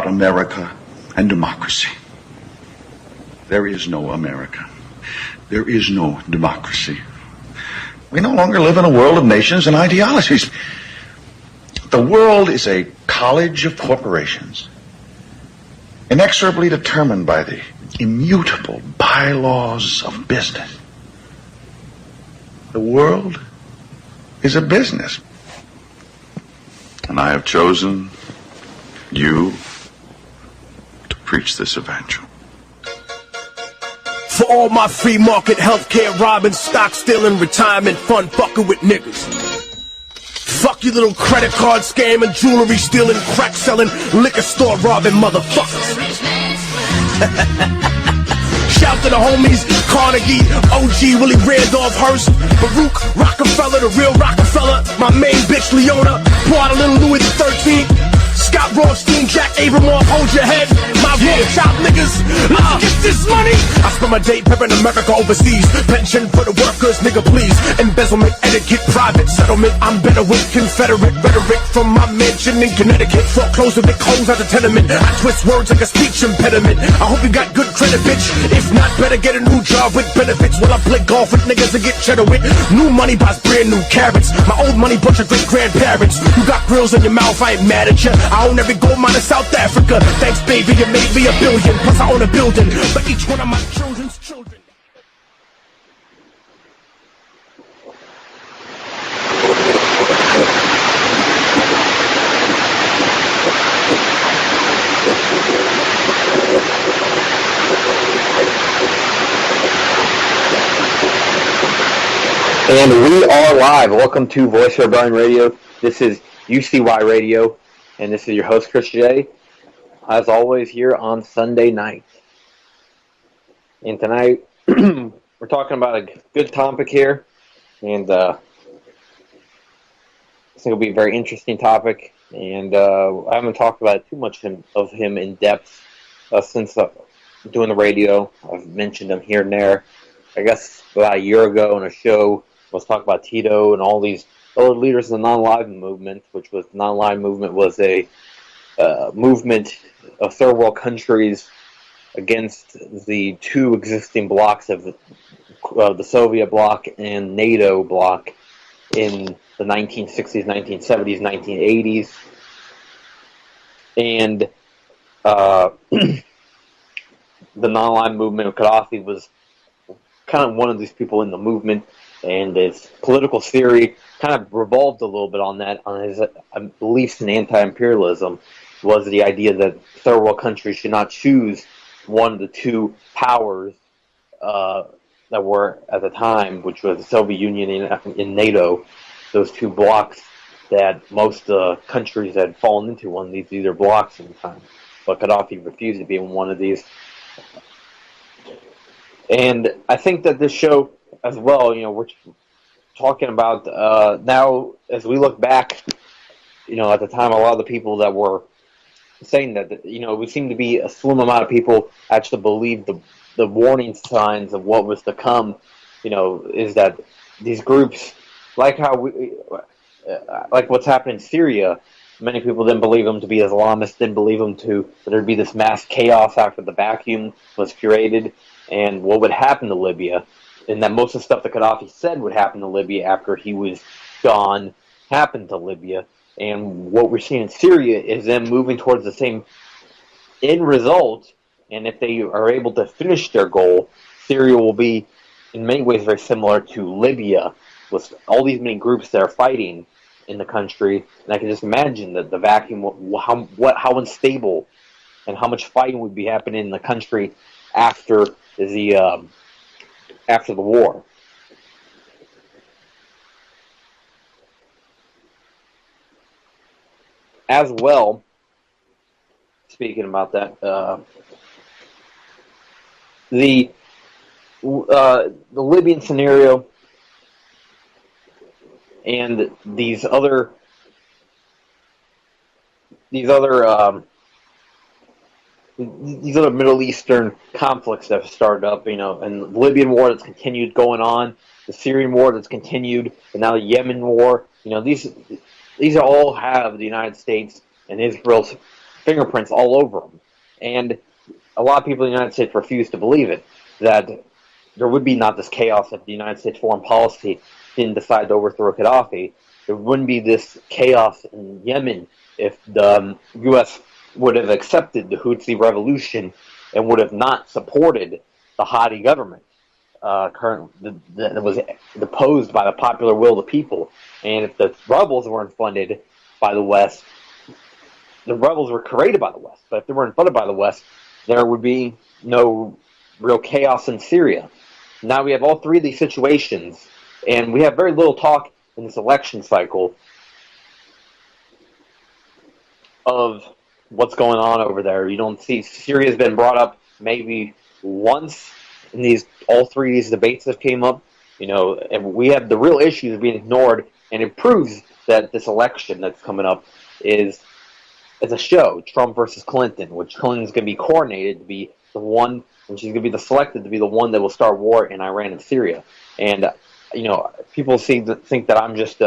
about America and democracy. There is no America. There is no democracy. We no longer live in a world of nations and ideologies. The world is a college of corporations, inexorably determined by the immutable bylaws of business. The world is a business. And I have chosen you to preach this evangel. For all my free market healthcare robbing, stock stealing, retirement fund fucking with niggas. Fuck you little credit card scamming, jewelry stealing, crack selling, liquor store robbing motherfuckers. Shout to the homies, Carnegie, OG, Willie Randolph Hearst, Baruch, Rockefeller, the real Rockefeller, my main bitch Leona, pour out a little Louis XIII, Scott Rothstein, Jack Abramoff, hold your head, my roll chop niggas, let's get this money. I spend my day pepping America overseas, pension for the workers, nigga please, embezzlement, etiquette, private settlement, I'm better with Confederate rhetoric from my mansion in Connecticut, foreclosed with holes at the tenement, I twist words like a speech impediment, I hope you got good credit bitch, if not better get a new job with benefits, while I play golf with niggas and get cheddar with, new money buys brand new carrots, my old money bunch of great grandparents, you got grills in your mouth, I ain't mad at ya, I own every gold mine in South Africa. Thanks, baby, you made me $1 billion. Plus, I own a building for each one of my children's children. And we are live. Welcome to Voice of Rebellion Radio. This is UCY Radio. And this is your host, Chris J. As always, here on Sunday night. And tonight, we're talking about a good topic here. And I think it'll be a very interesting topic. And I haven't talked about too much of him in depth since doing the radio. I've mentioned him here and there. I guess about a year ago on a show, I was talking about Tito and all these other leaders of the non-aligned movement, which was the non-aligned movement was a movement of third world countries against the two existing blocks of the Soviet bloc and NATO bloc in the 1960s, 1970s, 1980s. And the non-aligned movement of Gaddafi was kind of one of these people in the movement, and his political theory kind of revolved a little bit on that, on his beliefs in anti-imperialism, was the idea that third world countries should not choose one of the two powers that were at the time, which was the Soviet Union and NATO, those two blocks that most countries had fallen into, one of these either blocks at the time. But Gaddafi refused to be in one of these. And I think that this show as well, we're talking about now, as we look back, at the time, a lot of the people that were saying that, we seem to be a slim amount of people actually believe the warning signs of what was to come, is that these groups, like what's happening in Syria, many people didn't believe them to be Islamists, didn't believe them that there'd be this mass chaos after the vacuum was created, and what would happen to Libya, and that most of the stuff that Gaddafi said would happen to Libya after he was gone happened to Libya. And what we're seeing in Syria is them moving towards the same end result, and if they are able to finish their goal, Syria will be in many ways very similar to Libya, with all these many groups that are fighting in the country. And I can just imagine that the vacuum, how unstable and how much fighting would be happening in the country after the war. As well, speaking about that, the Libyan scenario and these other Middle Eastern conflicts that have started up, and the Libyan war that's continued going on, the Syrian war that's continued, and now the Yemen war. These all have the United States and Israel's fingerprints all over them. And a lot of people in the United States refuse to believe it, that there would be not this chaos if the United States foreign policy didn't decide to overthrow Gaddafi. There wouldn't be this chaos in Yemen if the U.S. would have accepted the Houthi revolution and would have not supported the Hadi government that was deposed by the popular will of the people. And if the rebels weren't funded by the West, the rebels were created by the West, but if they weren't funded by the West, there would be no real chaos in Syria. Now we have all three of these situations, and we have very little talk in this election cycle of what's going on over there. You don't see Syria's been brought up maybe once in all three of these debates that came up. And we have the real issues being ignored, and it proves that this election that's coming up is a show, Trump versus Clinton, which Clinton's going to be coordinated to be the one, and she's going to be selected to be the one that will start war in Iran and Syria. And, people seem to think that I'm just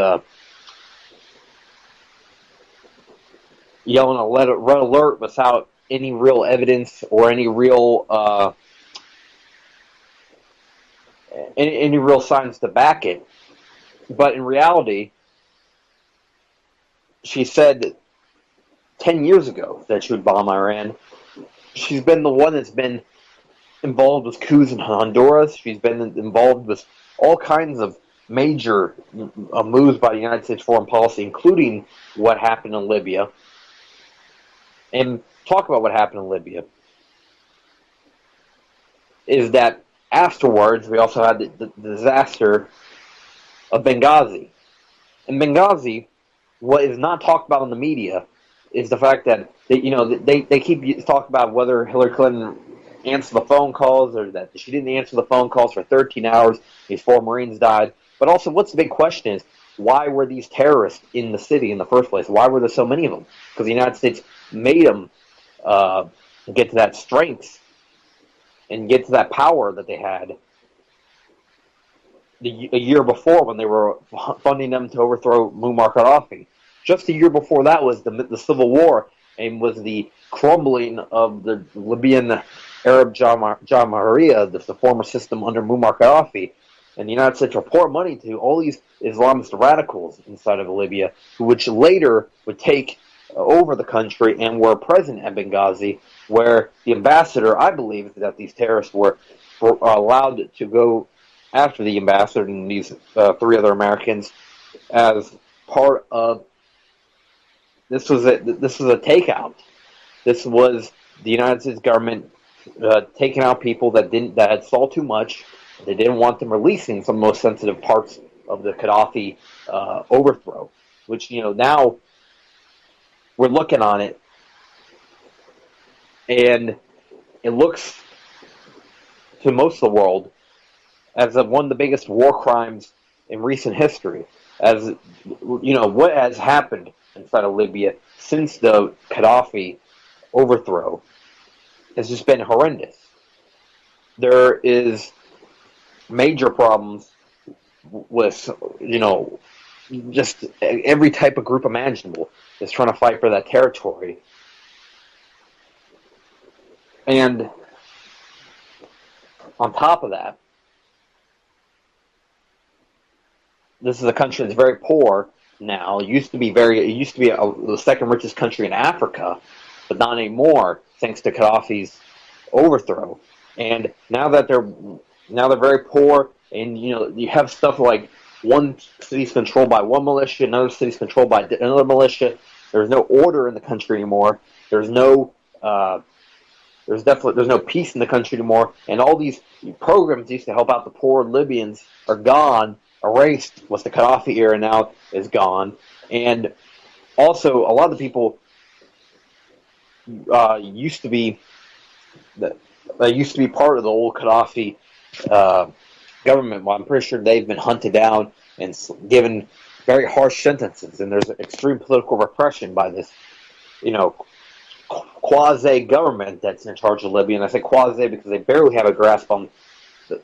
yelling a red alert without any real evidence or any real any real signs to back it. But in reality, she said 10 years ago that she would bomb Iran. She's been the one that's been involved with coups in Honduras. She's been involved with all kinds of major moves by the United States foreign policy, including what happened in Libya. And talk about what happened in Libya is that afterwards we also had the disaster of Benghazi. In Benghazi, what is not talked about in the media is the fact that they keep talking about whether Hillary Clinton answered the phone calls or that she didn't answer the phone calls for 13 hours. These 4 Marines died. But also, what's the big question is, why were these terrorists in the city in the first place? Why were there so many of them? Because the United States made them get to that strength and get to that power that they had a year before when they were funding them to overthrow Muammar Gaddafi. Just a year before that was the civil war and was the crumbling of the Libyan Arab Jamahiriya, the former system under Muammar Gaddafi. And the United States will pour money to all these Islamist radicals inside of Libya, which later would take over the country and were present at Benghazi, where the ambassador, I believe, that these terrorists were allowed to go after the ambassador and these 3 other Americans as part of this was a takeout. This was the United States government taking out people that had saw too much. They didn't want them releasing some of the most sensitive parts of the Gaddafi overthrow, which now we're looking on it, and it looks to most of the world as one of the biggest war crimes in recent history. As what has happened inside of Libya since the Gaddafi overthrow has just been horrendous. There is major problems with just every type of group imaginable is trying to fight for that territory. And on top of that, this is a country that's very poor now. It used to be the second richest country in Africa, but not anymore thanks to Gaddafi's overthrow. And now they're very poor, and you have stuff like one city's controlled by one militia, another city's controlled by another militia. There's no order in the country anymore. There's no peace in the country anymore, and all these programs used to help out the poor Libyans are gone, erased. What's the Gaddafi era now is gone, and also a lot of the people used to be part of the old Gaddafi government. Well, I'm pretty sure they've been hunted down and given very harsh sentences, and there's extreme political repression by this, quasi-government that's in charge of Libya. And I say quasi because they barely have a grasp on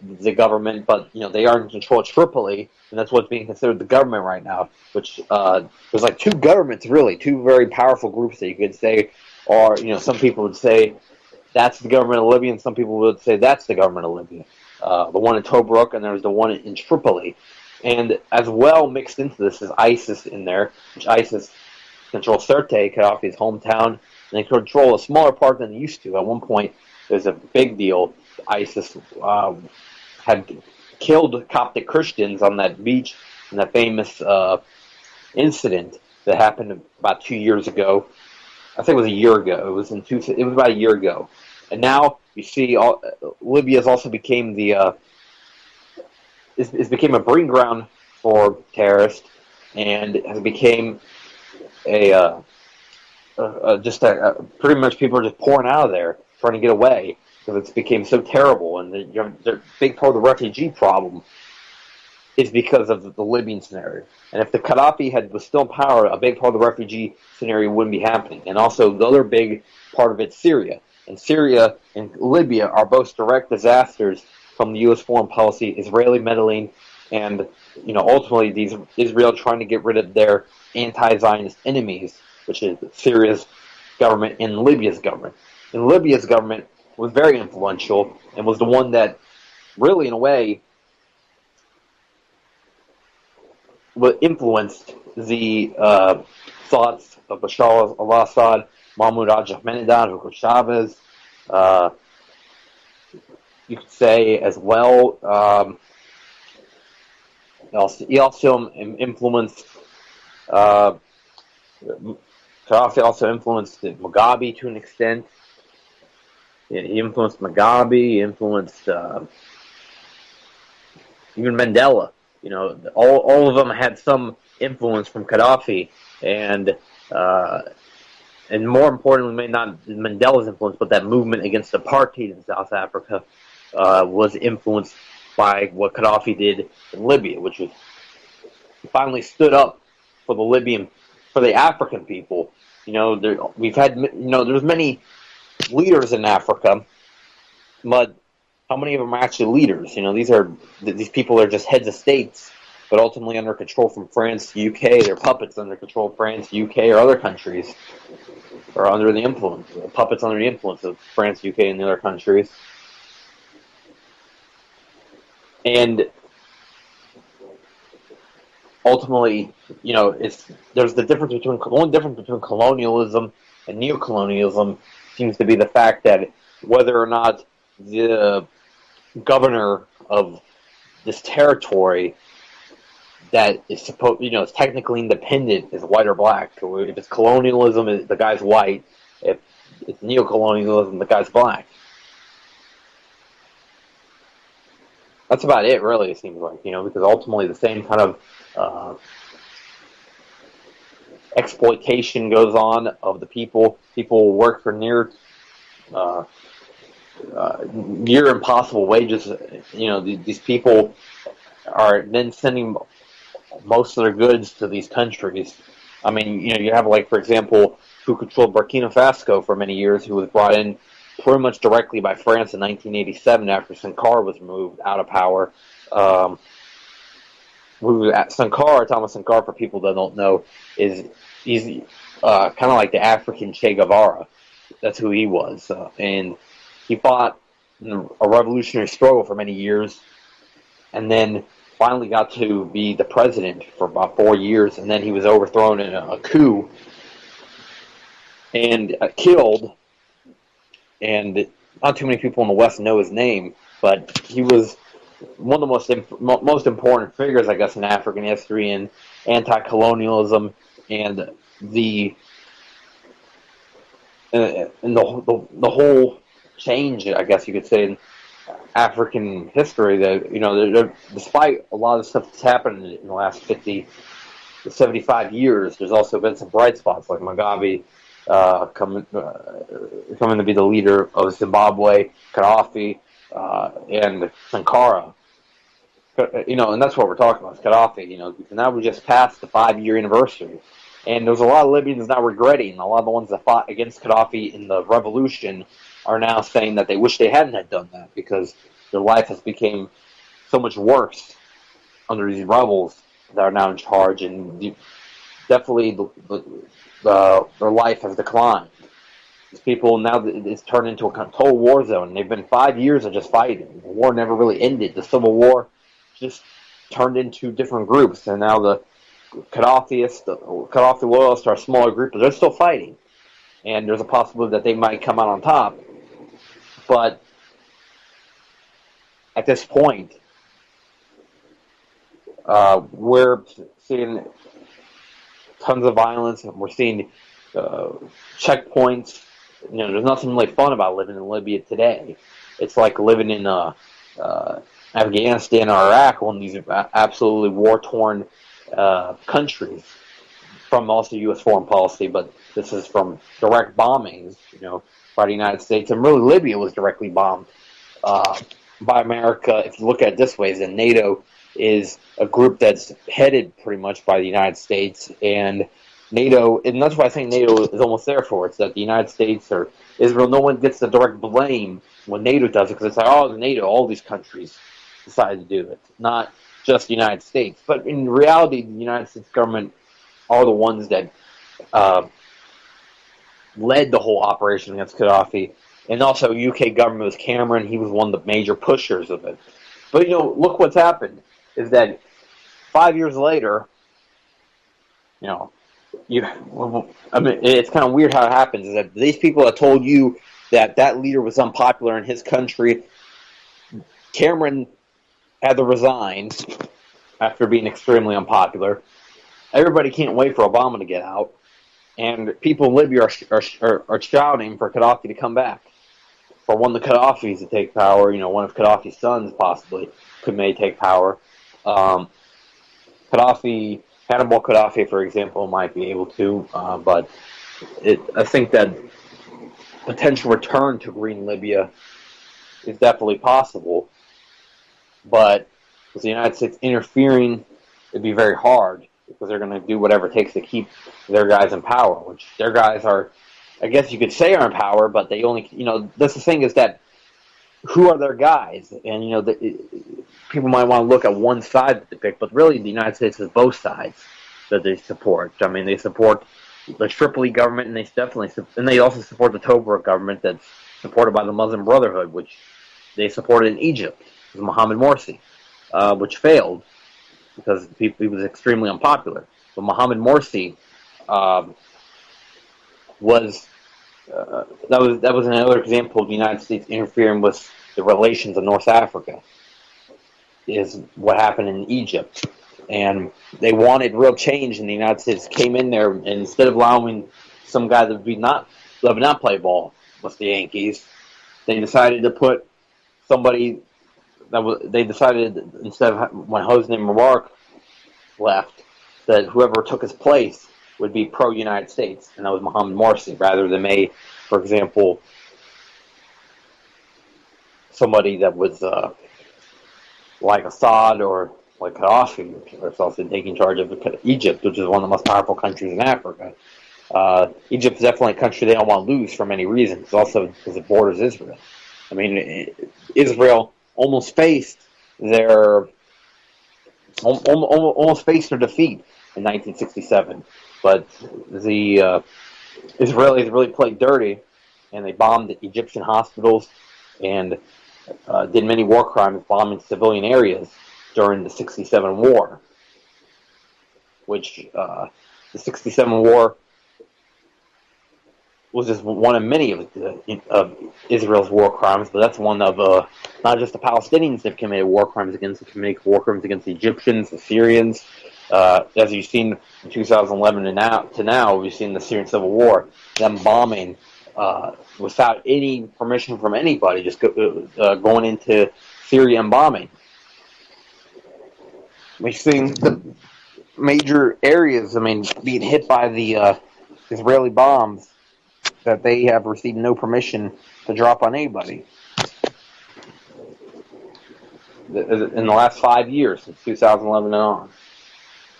the government, but they are in control of Tripoli, and that's what's being considered the government right now. Which there's like 2 governments, really, 2 very powerful groups that you could say are, some people would say that's the government of Libya, and some people would say that's the government of Libya. The one in Tobruk, and there's the one in Tripoli. And as well mixed into this is ISIS in there, which ISIS controls Sirte, Gaddafi's hometown, and they control a smaller part than they used to. At one point, there's a big deal. ISIS had killed Coptic Christians on that beach in that famous incident that happened about 2 years ago. I think it was a year ago. It was about a year ago. And now you see, Libya has also became became a breeding ground for terrorists, and has became pretty much people are just pouring out of there trying to get away because it's became so terrible. And the big part of the refugee problem is because of the Libyan scenario. And if the Gaddafi was still in power, a big part of the refugee scenario wouldn't be happening. And also the other big part of it's Syria. And Syria and Libya are both direct disasters from the U.S. foreign policy, Israeli meddling, and ultimately Israel trying to get rid of their anti-Zionist enemies, which is Syria's government and Libya's government. And Libya's government was very influential and was the one that really, in a way, influenced the thoughts of Bashar al-Assad, Mahmoud Ahmadinejad, Hugo Chavez. You could say as well. He also influenced. Gaddafi also influenced Mugabe to an extent. He influenced Mugabe. He influenced even Mandela. All of them had some influence from Gaddafi, and more importantly, maybe not Mandela's influence, but that movement against apartheid in South Africa was influenced by what Gaddafi did in Libya, which was he finally stood up for the African people. We've had, there's many leaders in Africa, but how many of them are actually leaders? These people are just heads of states, but ultimately under control from France, UK. They're puppets under control of France, UK, or other countries, or under the influence, puppets under the influence of France, UK, and the other countries. And ultimately, there's the only difference between colonialism and neocolonialism seems to be the fact that whether or not the governor of this territory that is supposed, is technically independent is white or black. If it's colonialism, the guy's white. If it's neocolonialism, the guy's black. That's about it, really, it seems like, because ultimately the same kind of exploitation goes on of the people. People work for near impossible wages. These people are then sending most of their goods to these countries. I mean, you have, like, for example, who controlled Burkina Faso for many years, who was brought in pretty much directly by France in 1987 after Sankara was removed out of power. Thomas Sankara, for people that don't know, he's kind of like the African Che Guevara. That's who he was. And he fought in a revolutionary struggle for many years, and then finally got to be the president for about 4 years, and then he was overthrown in a coup and killed. And not too many people in the West know his name, but he was one of the most important figures, I guess, in African history and anti-colonialism and the whole change, I guess you could say, in African history. That despite a lot of stuff that's happened in the last 50 to 75 years, there's also been some bright spots, like Mugabe coming to be the leader of Zimbabwe, Gaddafi, and Sankara. And that's what we're talking about, Gaddafi. Because now we just passed the 5-year anniversary, and there's a lot of Libyans now regretting. A lot of the ones that fought against Gaddafi in the revolution are now saying that they wish they hadn't had done that, because their life has become so much worse under these rebels that are now in charge, and definitely their life has declined. These people now it's turned into a total war zone. They've been 5 years of just fighting. The war never really ended. The civil war just turned into different groups, and now the Gaddafi loyalists are a smaller group, but they're still fighting. And there's a possibility that they might come out on top. But at this point, we're seeing tons of violence, and we're seeing checkpoints. There's nothing really fun about living in Libya today. It's like living in Afghanistan or Iraq, one of these absolutely war-torn countries from also U.S. foreign policy, but this is from direct bombings, by the United States. And really, Libya was directly bombed by America. If you look at it this way, then NATO is a group that's headed pretty much by the United States, and NATO, and that's why I think NATO is almost there for. It's that the United States or Israel, no one gets the direct blame when NATO does it, because it's like, NATO, all these countries decided to do it, not just the United States. But in reality, the United States government are the ones that led the whole operation against Gaddafi, and also UK government was Cameron. He was one of the major pushers of it. But look what's happened is that 5 years later, it's kind of weird how it happens. Is that these people that told you that leader was unpopular in his country, Cameron had to resign after being extremely unpopular. Everybody can't wait for Obama to get out, and people in Libya are shouting for Gaddafi to come back, for one of the Gaddafis to take power. One of Gaddafi's sons possibly may take power. Hannibal Gaddafi, for example, might be able to, but I think that potential return to Green Libya is definitely possible. But with the United States interfering, it'd be very hard, because they're going to do whatever it takes to keep their guys in power, which their guys are, I guess you could say, are in power, but they only, that's the thing, is that who are their guys? And, people might want to look at one side that they pick, but really the United States has both sides that they support. I mean, they support the Tripoli government, and they also support the Tobruk government that's supported by the Muslim Brotherhood, which they supported in Egypt, with Mohammed Morsi, which failed because he was extremely unpopular. But Mohammed Morsi was another example of the United States interfering with the relations of North Africa, is what happened in Egypt. And they wanted real change, and the United States came in there, and instead of allowing some guy that would not play ball with the Yankees, they decided to put somebody instead of when Hosni Mubarak left, that whoever took his place would be pro-United States, and that was Mohammed Morsi, rather than for example, somebody that was like Assad or like Gaddafi, or also taking charge of Egypt, which is one of the most powerful countries in Africa. Egypt is definitely a country they don't want to lose for many reasons. Also because it borders Israel. I mean, Israel almost faced their defeat in 1967, but the Israelis really played dirty, and they bombed the Egyptian hospitals and did many war crimes, bombing civilian areas during the 67 war, which the 67 war was just one of many of Israel's war crimes, but that's one of not just the Palestinians that committed war crimes against, they committed war crimes against the Egyptians, the Syrians. As you've seen in 2011 and now, we've seen the Syrian civil war, them bombing without any permission from anybody, just going into Syria and bombing. We've seen the major areas, being hit by the Israeli bombs that they have received no permission to drop on anybody. In the last 5 years, since 2011 and on,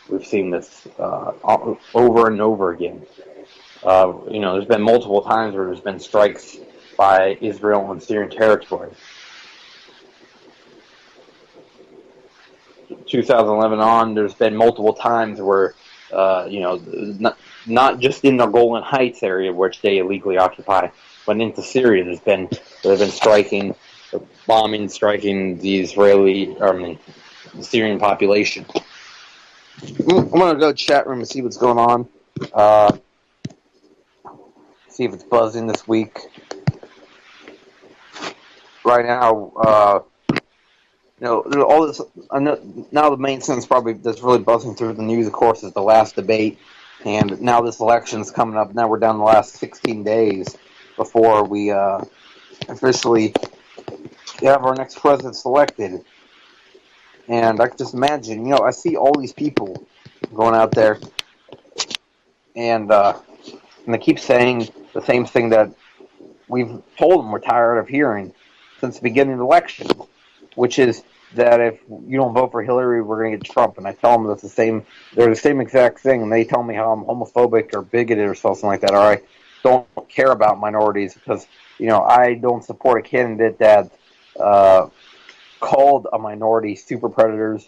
we've seen this over and over again. There's been multiple times where there's been strikes by Israel on Syrian territory. 2011 on, there's been multiple times where, not just in the Golan Heights area, which they illegally occupy, but into Syria. They've been striking, bombing, striking the Syrian population. I'm gonna go chat room and see what's going on. See if it's buzzing this week. Right now, all this. Now the main sentence probably that's really buzzing through the news, of course, is the last debate, and now this election's coming up. Now we're down the last 16 days before we officially have our next president selected. And I can just imagine, I see all these people going out there, and they keep saying the same thing that we've told them we're tired of hearing since the beginning of the election, which is that if you don't vote for Hillary, we're going to get Trump. And I tell them they're the same exact thing, and they tell me how I'm homophobic or bigoted or something like that, or I don't care about minorities because, I don't support a candidate that called a minority super predators.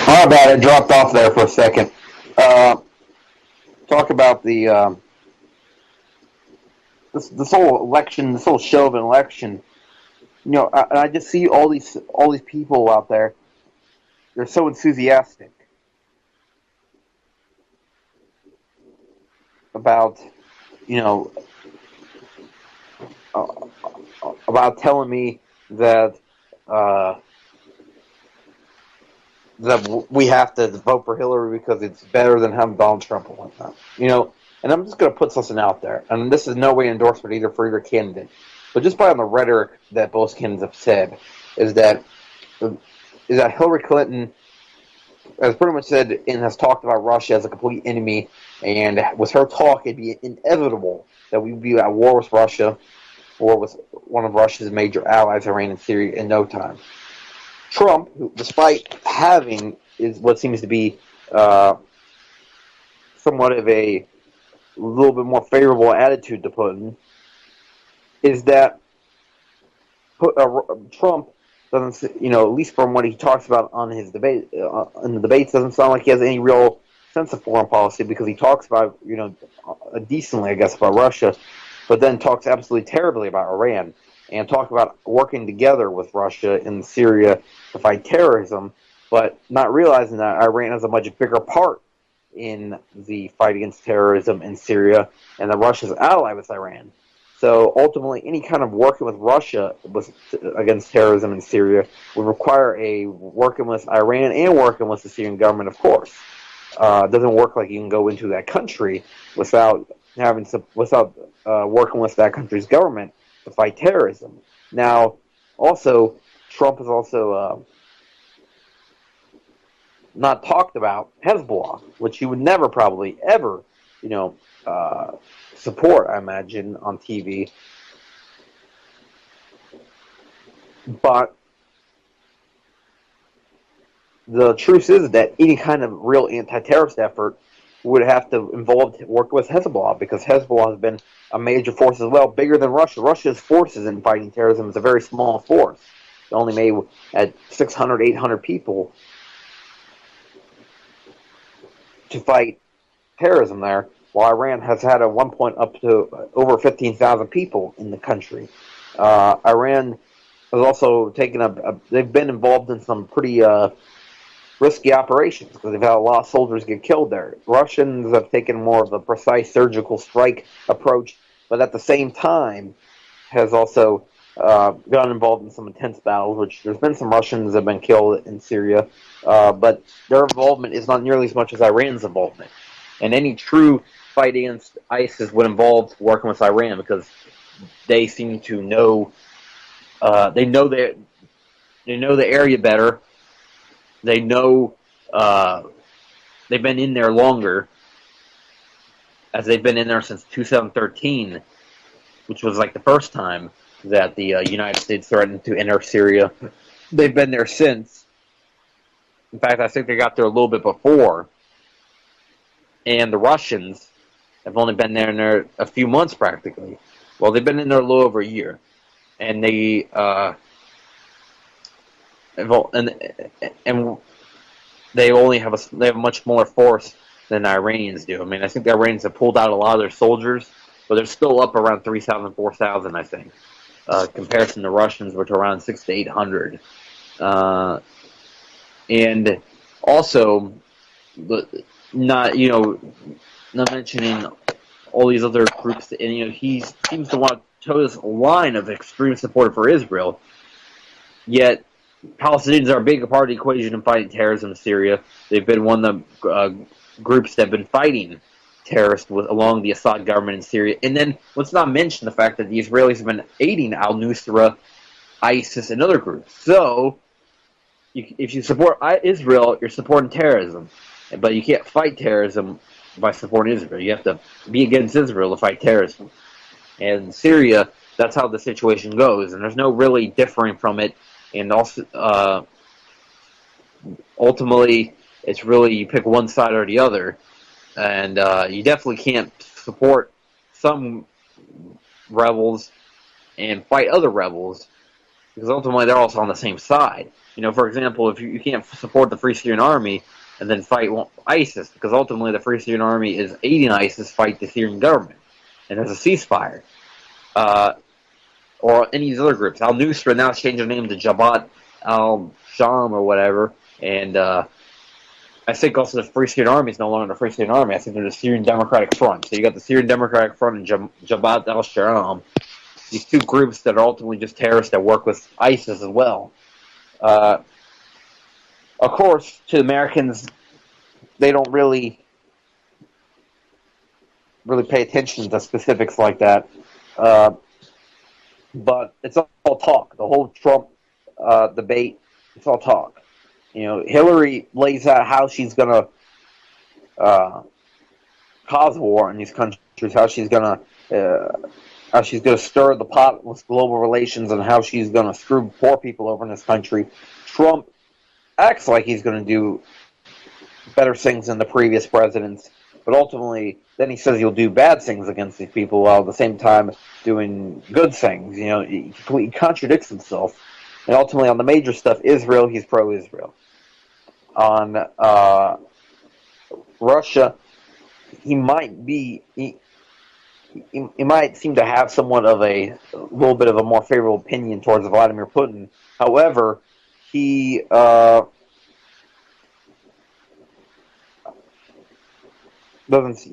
My bad, I dropped off there for a second. Talk about the this whole election, this whole show of an election. I just see all these people out there. They're so enthusiastic about about telling me that that we have to vote for Hillary because it's better than having Donald Trump and whatnot. And I'm just going to put something out there, and this is no way endorsement either for either candidate, but just by on the rhetoric that both candidates have said, is that Hillary Clinton has pretty much said and has talked about Russia as a complete enemy, and with her talk, it'd be inevitable that we would be at war with Russia or with one of Russia's major allies, Iran and Syria, in no time. Trump, who, despite having is what seems to be somewhat of a little bit more favorable attitude to Putin, is that Trump doesn't, at least from what he talks about on his debate, in the debates, doesn't sound like he has any real sense of foreign policy because he talks about, decently, I guess, about Russia, but then talks absolutely terribly about Iran and talk about working together with Russia in Syria to fight terrorism, but not realizing that Iran has a much bigger part in the fight against terrorism in Syria and that Russia's ally with Iran. So ultimately, any kind of working with Russia against terrorism in Syria would require a working with Iran and working with the Syrian government, of course. It doesn't work like you can go into that country without working with that country's government to fight terrorism. Now, also, Trump has also not talked about Hezbollah, which he would never probably ever, support, I imagine, on TV. But the truth is that any kind of real anti-terrorist effort would have to work with Hezbollah, because Hezbollah has been a major force as well, bigger than Russia. Russia's forces in fighting terrorism is a very small force. It only made at 600, 800 people to fight terrorism there, while Iran has had at one point up to over 15,000 people in the country. Iran has also they've been involved in some pretty risky operations, because they've had a lot of soldiers get killed there. Russians have taken more of a precise surgical strike approach, but at the same time has also gotten involved in some intense battles, which there's been some Russians that have been killed in Syria, but their involvement is not nearly as much as Iran's involvement. And any true fight against ISIS would involve working with Iran, because they seem to know they know the area better. They know they've been in there longer, as they've been in there since 2013, which was like the first time that the United States threatened to enter Syria. They've been there since. In fact, I think they got there a little bit before. And the Russians have only been there a few months practically. Well, they've been in there a little over a year. And they and they have a much smaller force than the Iranians do. I mean, I think the Iranians have pulled out a lot of their soldiers, but they're still up around 3,000, 4,000, I think, comparison to Russians, which are around 600 to 800. And also, not mentioning all these other groups, and he seems to want to toe this line of extreme support for Israel. Yet Palestinians are a big part of the equation in fighting terrorism in Syria. They've been one of the groups that have been fighting terrorists along the Assad government in Syria. And then let's not mention the fact that the Israelis have been aiding al-Nusra, ISIS, and other groups. So, if you support Israel, you're supporting terrorism. But you can't fight terrorism by supporting Israel. You have to be against Israel to fight terrorism. And Syria, that's how the situation goes. And there's no really differing from it. And also, ultimately, it's really you pick one side or the other. And you definitely can't support some rebels and fight other rebels, because ultimately they're also on the same side. For example, if you can't support the Free Syrian Army and then fight ISIS, because ultimately the Free Syrian Army is aiding ISIS fight the Syrian government, and there's a ceasefire. Or any of these other groups. Al-Nusra now changed their name to Jabhat al-Sham or whatever, and I think also the Free Syrian Army is no longer the Free Syrian Army. I think they're the Syrian Democratic Front. So you got the Syrian Democratic Front and Jabhat al-Sham, these two groups that are ultimately just terrorists that work with ISIS as well. Of course, to Americans, they don't really pay attention to specifics like that. But it's all talk. The whole Trump debate, it's all talk. Hillary lays out how she's going to cause war in these countries, how she's going to stir the pot with global relations, and how she's going to screw poor people over in this country. Trump acts like he's going to do better things than the previous presidents, but ultimately, then he says he'll do bad things against these people while at the same time doing good things. He completely contradicts himself. And ultimately, on the major stuff, Israel, he's pro-Israel. On Russia, he might seem to have somewhat of a little bit of a more favorable opinion towards Vladimir Putin. However, he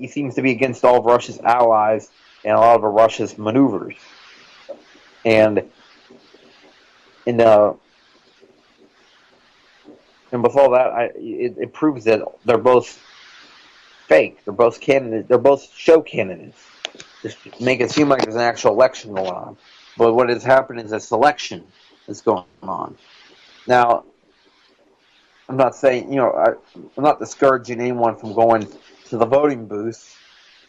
seems to be against all of Russia's allies, and a lot of Russia's maneuvers. And with all that, it proves that they're both fake. They're both candidates. They're both show candidates. Just make it seem like there's an actual election going on. But what has happened is a selection is going on. Now, I'm not saying, I'm not discouraging anyone from going to the voting booth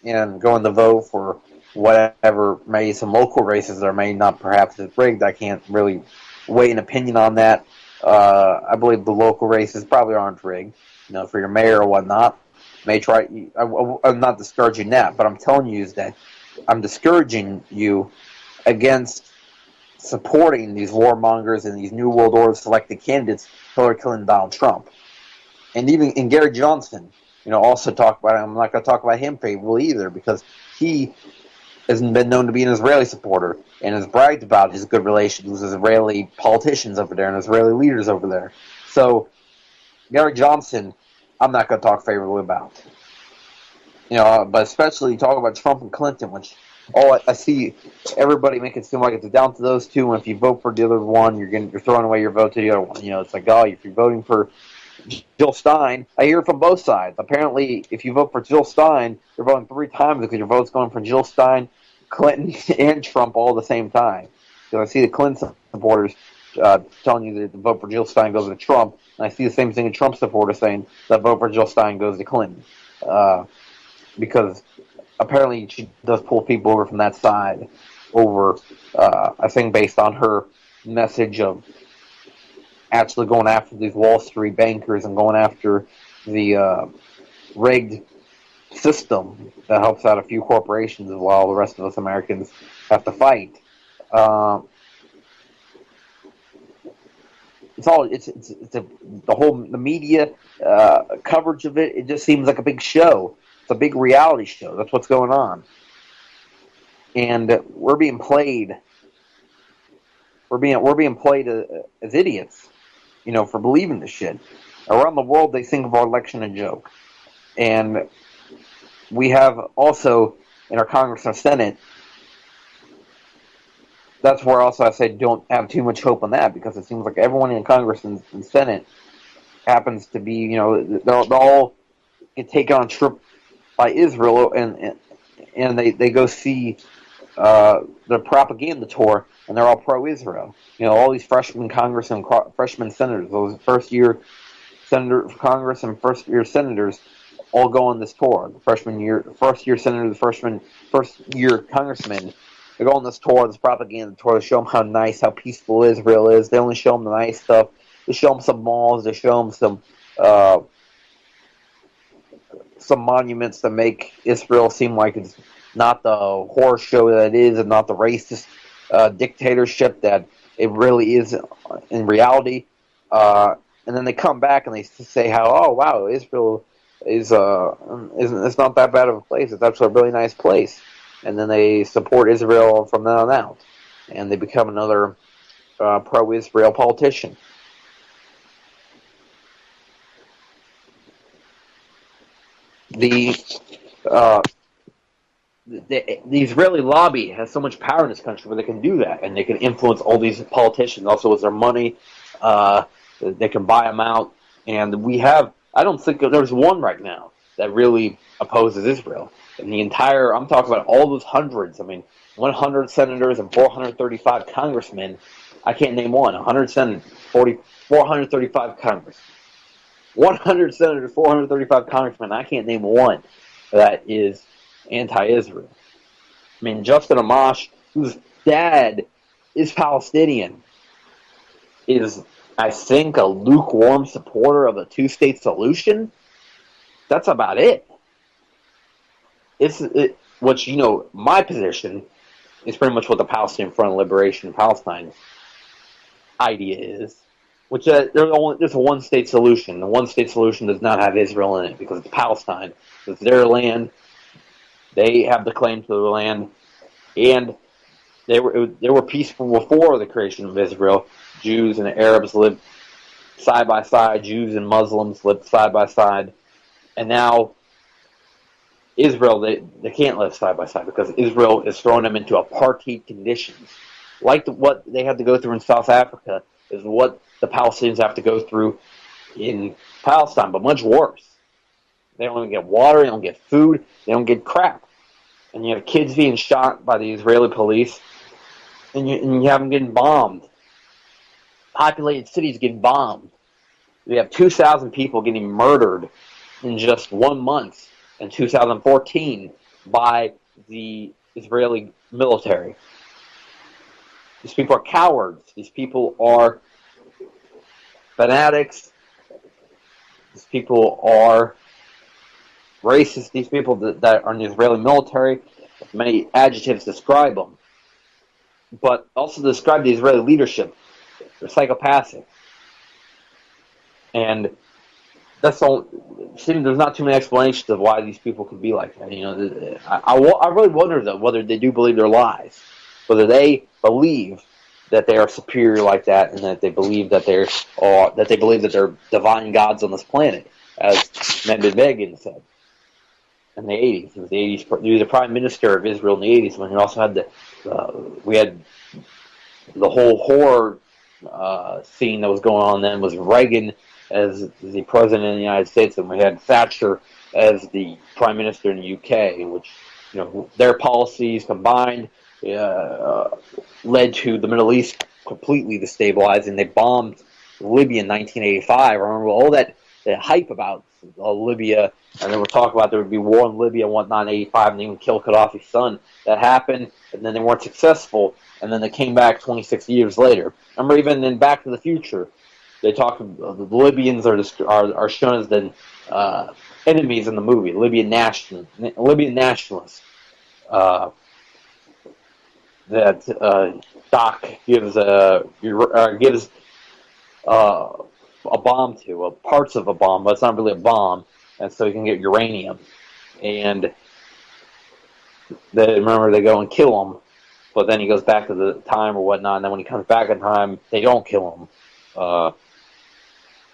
and going to vote for whatever, maybe some local races that may not perhaps is rigged. I can't really weigh an opinion on that. I believe the local races probably aren't rigged, for your mayor or whatnot. I'm not discouraging that, but I'm telling you is that I'm discouraging you against supporting these warmongers and these New World Order selected candidates, Hillary Clinton and Donald Trump. And even Gary Johnson, also talk about him. I'm not going to talk about him favorably either, because he has been known to be an Israeli supporter and has bragged about his good relations with Israeli politicians over there and Israeli leaders over there. So, Gary Johnson, I'm not going to talk favorably about. But especially talk about Trump and Clinton, which I see everybody make it seem like it's down to those two, and if you vote for the other one, you're throwing away your vote to the other one. It's like, if you're voting for Jill Stein, I hear from both sides. Apparently, if you vote for Jill Stein, you're voting 3 times because your vote's going for Jill Stein, Clinton, and Trump all at the same time. So I see the Clinton supporters telling you that the vote for Jill Stein goes to Trump, and I see the same thing in Trump supporters saying that vote for Jill Stein goes to Clinton. Because apparently she does pull people over from that side over, I think, based on her message of actually going after these Wall Street bankers and going after the rigged system that helps out a few corporations while the rest of us Americans have to fight. The media coverage of it. It just seems like a big show. It's a big reality show. That's what's going on, and we're being played. We're being played as idiots, for believing this shit. Around the world, they think of our election a joke, and we have also in our Congress and Senate. That's where also I say don't have too much hope on that, because it seems like everyone in Congress and Senate happens to be, they'll all get taken on trip by Israel, and they go see the propaganda tour, and they're all pro-Israel. All these freshman Congress and freshman senators, those first-year senator Congress and first-year senators, all go on this tour. The first-year senators, first-year congressmen, they go on this tour, this propaganda tour, to show them how nice, how peaceful Israel is. They only show them the nice stuff. They show them some malls. They show them some monuments that make Israel seem like it's not the horror show that it is, and not the racist dictatorship that it really is in reality. And then they come back and they say how, oh wow, Israel is it's not that bad of a place. It's actually a really nice place. And then they support Israel from then on out, and they become another pro-Israel politician. The Israeli lobby has so much power in this country where they can do that, and they can influence all these politicians. Also, with their money, they can buy them out. And I don't think there's one right now that really opposes Israel. And I'm talking about all those hundreds. 100 senators and 435 congressmen. I can't name one. 435 congress. 100 senators, 435 congressmen. I can't name one that is anti-Israel. Justin Amash, whose dad is Palestinian, is, I think, a lukewarm supporter of a two-state solution. That's about it. My position is pretty much what the Palestinian Front of Liberation of Palestine idea is, which there's a one-state solution. The one-state solution does not have Israel in it because it's Palestine. It's their land. They have the claim to the land, and they were peaceful before the creation of Israel. Jews and Arabs lived side by side. Jews and Muslims lived side by side, and now Israel, they can't live side by side because Israel is throwing them into apartheid conditions. Like what they had to go through in South Africa is what the Palestinians have to go through in Palestine, but much worse. They don't even get water, they don't get food, they don't get crap. And you have kids being shot by the Israeli police, and you have them getting bombed. Populated cities getting bombed. We have 2,000 people getting murdered in just 1 month in 2014 by the Israeli military. These people are cowards. These people are fanatics. These people are racist. These people that are in the Israeli military, many adjectives describe them, but also describe the Israeli leadership. They're psychopathic. And that's all. There's not too many explanations of why these people could be like that. I really wonder though whether they do believe their lies, whether they believe that they are superior like that, and that they believe that they're divine gods on this planet, as Mehmet Begin said in the 80s. He was he was the prime minister of Israel in the 80s when he also had we had the whole horror scene that was going on then was Reagan as the president of the United States, and we had Thatcher as the prime minister in the UK, in which their policies combined led to the Middle East completely destabilizing. They bombed Libya in 1985. I remember all that hype about Libya, and they were talking about there would be war in Libya and whatnot in 85, and they even killed Gaddafi's son. That happened, and then they weren't successful, and then they came back 26 years later. Remember, even in Back to the Future, they talk. The Libyans are shown as the enemies in the movie. Libyan nationalists. That Doc gives a bomb to, parts of a bomb, but it's not really a bomb, and so you can get uranium. And they go and kill him, but then he goes back to the time or whatnot, and then when he comes back in time, they don't kill him.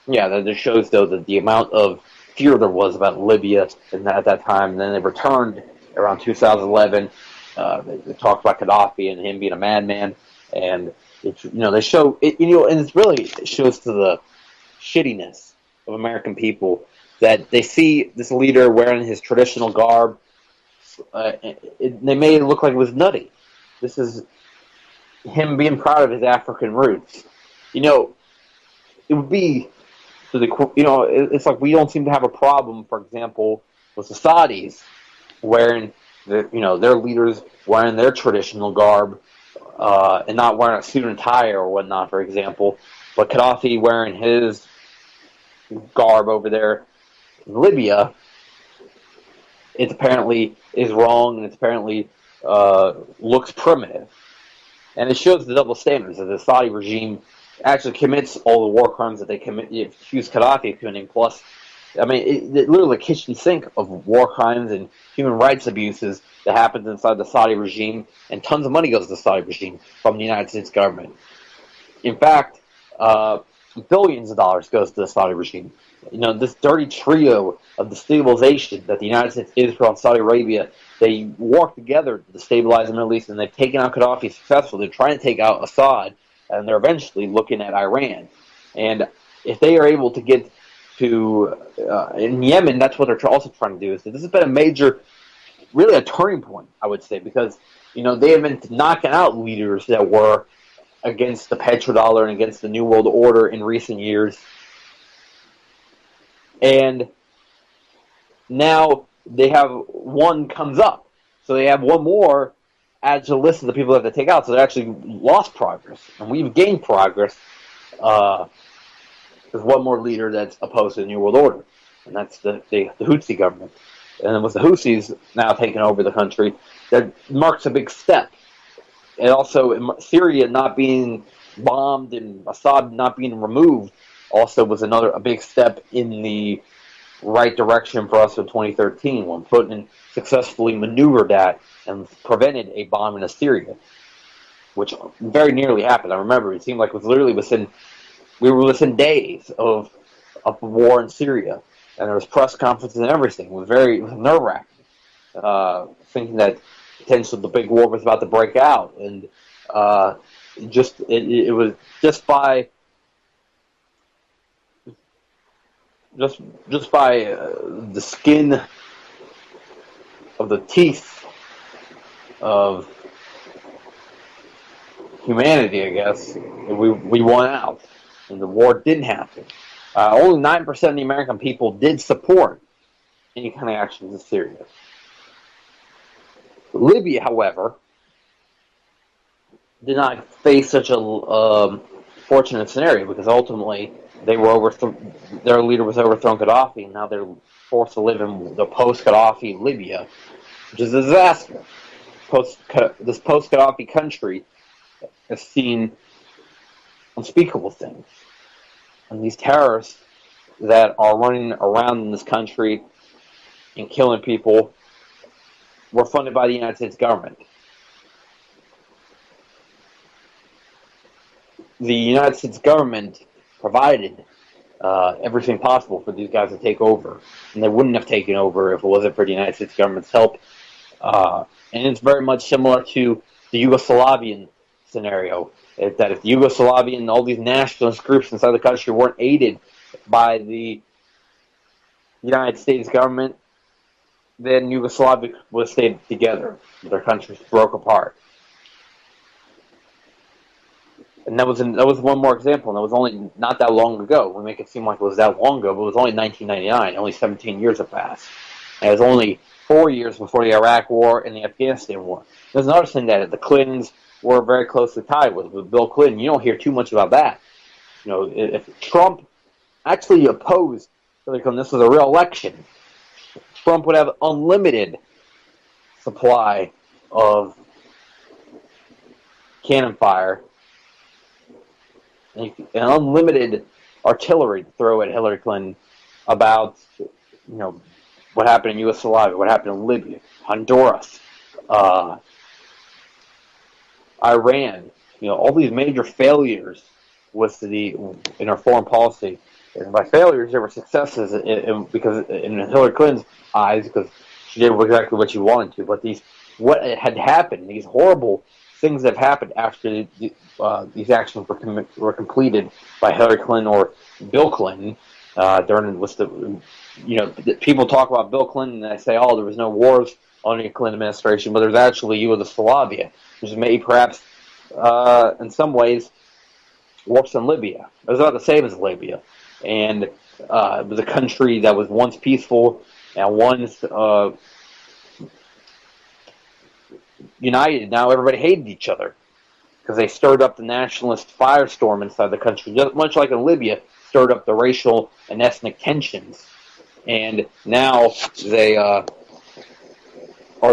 That just shows, though, that the amount of fear there was about Libya at that time. And then they returned around 2011. They talked about Gaddafi and him being a madman, and they show it. And it shows to the shittiness of American people that they see this leader wearing his traditional garb. They made it look like it was nutty. This is him being proud of his African roots. It would be. It's like we don't seem to have a problem, for example, with the Saudis wearing their leaders wearing their traditional garb and not wearing a suit and tie or whatnot, for example, but Gaddafi wearing his garb over there in Libya, it apparently is wrong, and it apparently looks primitive. And it shows the double standards that the Saudi regime actually commits all the war crimes that they accuse Gaddafi of committing. Plus, it's literally a kitchen sink of war crimes and human rights abuses that happens inside the Saudi regime, and tons of money goes to the Saudi regime from the United States government. In fact, billions of dollars goes to the Saudi regime. This dirty trio of destabilization that the United States, Israel, and Saudi Arabia, they work together to destabilize the Middle East, and they've taken out Gaddafi successfully. They're trying to take out Assad, and they're eventually looking at Iran. And if they are able to get to in Yemen, that's what they're also trying to do. So this has been a major, really a turning point, I would say, because they have been knocking out leaders that were against the petrodollar and against the New World Order in recent years. And now they have one comes up. So they have one more add to the list of the people that they take out. So they actually lost progress. And we've gained progress. There's one more leader that's opposed to the New World Order. And that's the Houthi government. And then with the Houthis now taking over the country, that marks a big step. And also Syria not being bombed and Assad not being removed also was a big step in the right direction for us in 2013 when Putin successfully maneuvered that and prevented a bombing of Syria, which very nearly happened. I remember it seemed like it was literally we were within days of war in Syria, and there was press conferences and everything. It was nerve-wracking. thinking that potentially the big war was about to break out, and it was just by the skin of the teeth of humanity, I guess, we won out, and the war didn't happen. Only 9% of the American people did support any kind of actions in Syria. Libya, however, did not face such a fortunate scenario, because ultimately their leader was overthrown, Gaddafi, and now they're forced to live in the post-Gaddafi Libya, which is a disaster. This post-Gaddafi country has seen unspeakable things. And these terrorists that are running around in this country and killing people were funded by the United States government. The United States government provided everything possible for these guys to take over. And they wouldn't have taken over if it wasn't for the United States government's help. And it's very much similar to the Yugoslavian scenario. That if the Yugoslavian and all these nationalist groups inside the country weren't aided by the United States government, then Yugoslavia would have stayed together. Their countries broke apart. And that was one more example, and that was only not that long ago. We make it seem like it was that long ago, but it was only 1999. Only 17 years have passed. And it was only 4 years before the Iraq War and the Afghanistan War. There's another thing that the Clintons were very closely tied with Bill Clinton. You don't hear too much about that. You know, if Trump actually opposed Hillary Clinton, this was a real election, Trump would have unlimited supply of cannon fire and unlimited artillery to throw at Hillary Clinton about, what happened in Yugoslavia, what happened in Libya, Honduras, Iran, all these major failures in our foreign policy. And by failures, there were successes because in Hillary Clinton's eyes, because she did exactly what she wanted to. But what had happened, these horrible things that have happened after these actions were completed by Hillary Clinton or Bill Clinton. People talk about Bill Clinton and they say, "Oh, there was no wars under the Clinton administration," but there's actually Yugoslavia, which is maybe perhaps in some ways worse than Libya. It was about the same as Libya. And it was a country that was once peaceful and once united. Now everybody hated each other because they stirred up the nationalist firestorm inside the country, just much like in Libya, stirred up the racial and ethnic tensions. And now they are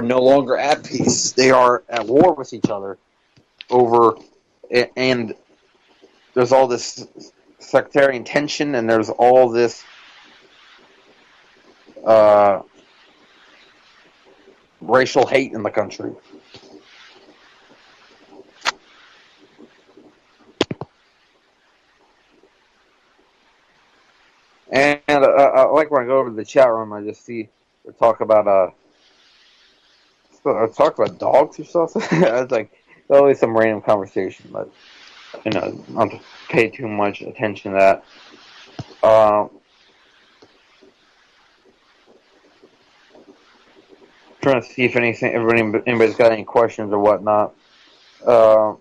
no longer at peace. They are at war with each other and there's all this sectarian tension, and there's all this racial hate in the country. And I like when I go over to the chat room, I just see they talk about dogs or something. It's like always some random conversation, but I don't pay too much attention to that. Trying to see if anybody's got any questions or whatnot. For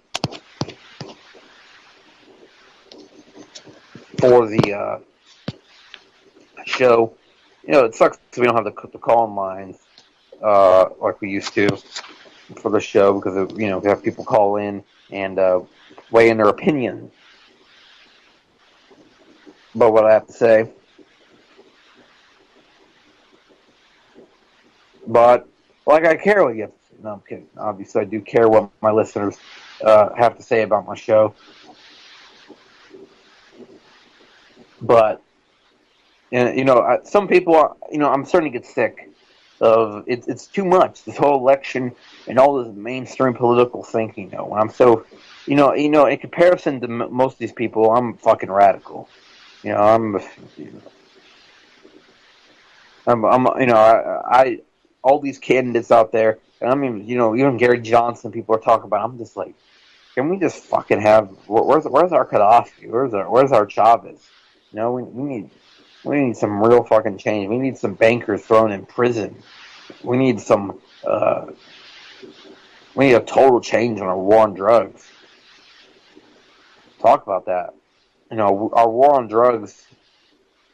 the show, it sucks we don't have the call lines like we used to for the show, because we have people call in and weigh in their opinion about what I have to say. But I care what you have to say. No, I'm kidding. Obviously, I do care what my listeners have to say about my show. But some people are. I'm starting to get sick of it. It's too much. This whole election and all this mainstream political thinking. When I'm so, in comparison to most of these people, I'm fucking radical. all these candidates out there, and I mean, even Gary Johnson, people are talking about. I'm just like, can we just fucking have? Where's our Gaddafi? Where's our Chavez? We need some real fucking change. We need some bankers thrown in prison. We need we need a total change on our war on drugs. Talk about that. Our war on drugs,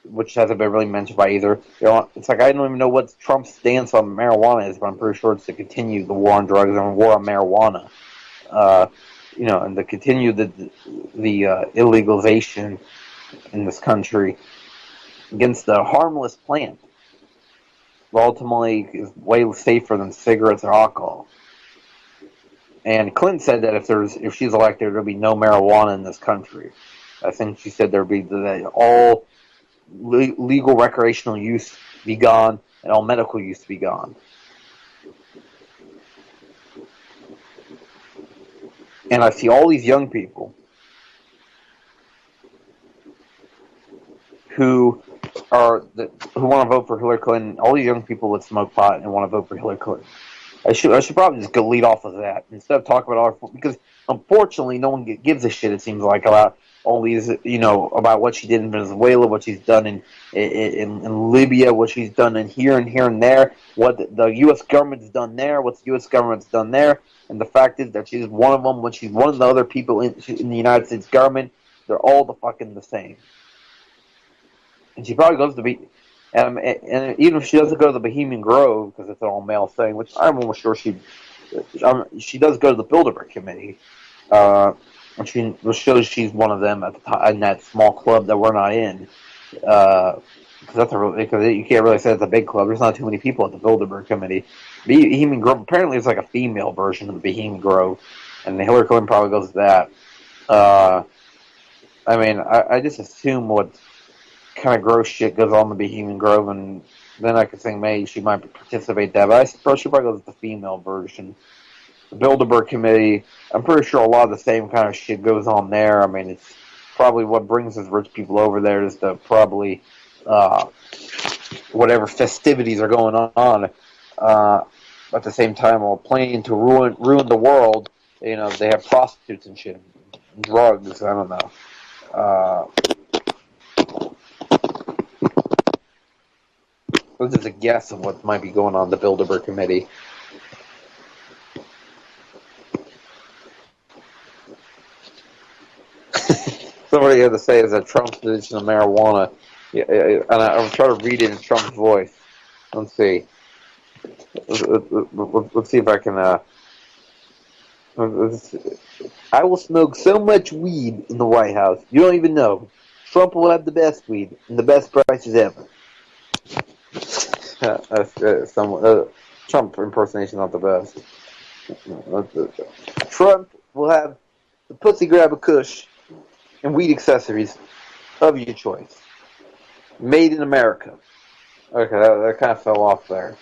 which hasn't been really mentioned by either. It's like I don't even know what Trump's stance on marijuana is, but I'm pretty sure it's to continue the war on drugs and war on marijuana. And to continue the illegalization in this country against a harmless plant. Ultimately, is way safer than cigarettes or alcohol. And Clinton said that if she's elected, there'll be no marijuana in this country. I think she said there'll be all legal recreational use be gone and all medical use be gone. And I see all these young people who want to vote for Hillary Clinton. All these young people that smoke pot and want to vote for Hillary Clinton. I should probably just go lead off with that instead of talking about because unfortunately no one gives a shit. It seems like about all these, about what she did in Venezuela, what she's done in Libya, what she's done in here and there, what the U.S. government's done there, what the U.S. government's done there, and the fact is that she's one of them. When she's one of the other people in the United States government, they're all the same. And she probably goes to be. And even if she doesn't go to the Bohemian Grove, because it's an all-male thing, which I'm almost sure she does go to the Bilderberg Committee, and she shows she's one of them at the top, in that small club that we're not in, because you can't really say it's a big club. There's not too many people at the Bilderberg Committee. Bohemian Grove apparently is like a female version of the Bohemian Grove, and Hillary Clinton probably goes to that. I just assume what kind of gross shit goes on in the Bohemian Grove, and then I could think maybe she might participate in that, but I suppose she probably goes with the female version. The Bilderberg Committee, I'm pretty sure a lot of the same kind of shit goes on there. I mean, it's probably what brings us rich people over there is the probably whatever festivities are going on. At the same time, while planning to ruin the world, they have prostitutes and shit, drugs. I don't know. This is a guess of what might be going on in the Bilderberg Committee. Somebody had to say is that Trump's position on marijuana, and I'm trying to read it in Trump's voice. Let's see. Let's see if I can. I will smoke so much weed in the White House. You don't even know. Trump will have the best weed and the best prices ever. Trump impersonation not the best. Trump will have the pussy grab a kush and weed accessories of your choice, made in America. Okay, that kind of fell off there.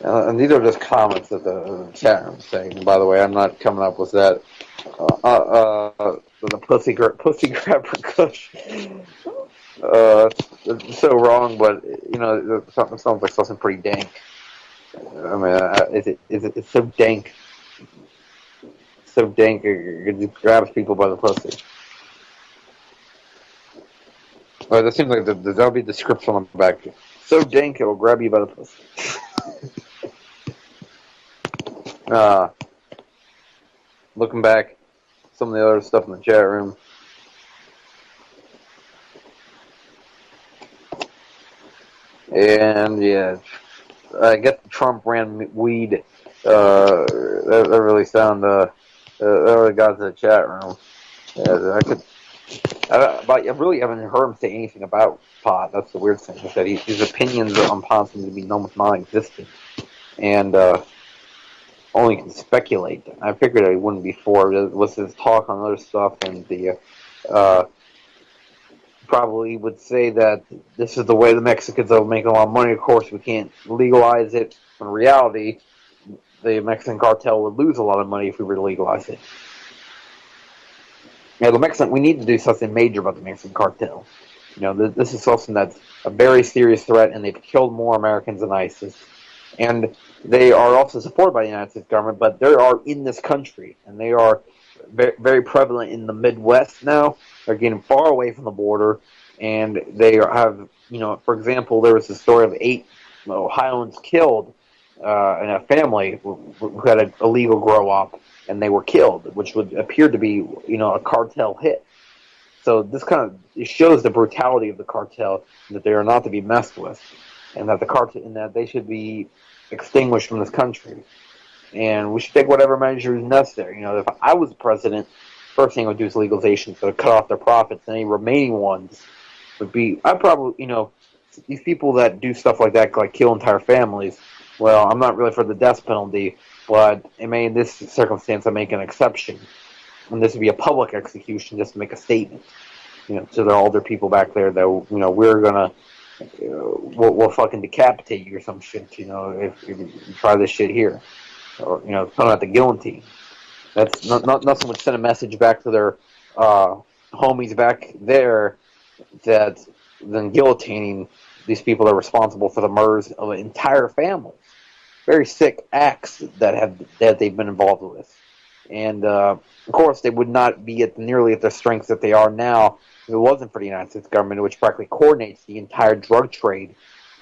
And these are just comments that the chat room is saying. And by the way, I'm not coming up with that. The pussy grabber kush. It's so wrong, but it sounds like something pretty dank. I mean, it's so dank. So dank, it just grabs people by the pussy. Well, that seems like there'll be a description on the back. So dank, it will grab you by the pussy. Looking back, some of the other stuff in the chat room. And yeah, I guess Trump ran weed. That really sounded. That really got to the chat room. I really haven't heard him say anything about pot. That's the weird thing. Is that his opinions on pot seem to be almost non-existent, and only can speculate. I figured it wouldn't be for with his talk on other stuff, and the probably would say that this is the way the Mexicans will make a lot of money. Of course, we can't legalize it. In reality, the Mexican cartel would lose a lot of money if we were to legalize it. We need to do something major about the Mexican cartel. This is something that's a very serious threat, and they've killed more Americans than ISIS. and they are also supported by the United States government, but they are in this country, and they are very, very prevalent in the Midwest now. They're getting far away from the border, and they have, for example, there was a story of 8 Ohioans killed in a family who had an illegal grow up, and they were killed, which would appear to be, a cartel hit. So this it shows the brutality of the cartel, that they are not to be messed with, and that that they should be extinguished from this country. And we should take whatever measures necessary. If I was president, first thing I would do is legalization, so to cut off their profits, and any remaining ones would be, I'd probably, these people that do stuff like that, like kill entire families, well, I'm not really for the death penalty, but in this circumstance, I make an exception. And this would be a public execution, just to make a statement, to the older people back there that, we're gonna, we'll fucking decapitate you or some shit, if you try this shit here. Or, put out the guillotine. That's not so much send a message back to their homies back there that than guillotining these people that are responsible for the murders of an entire family. Very sick acts that they've been involved with. And of course, they would not be nearly at the strength that they are now if it wasn't for the United States government, which practically coordinates the entire drug trade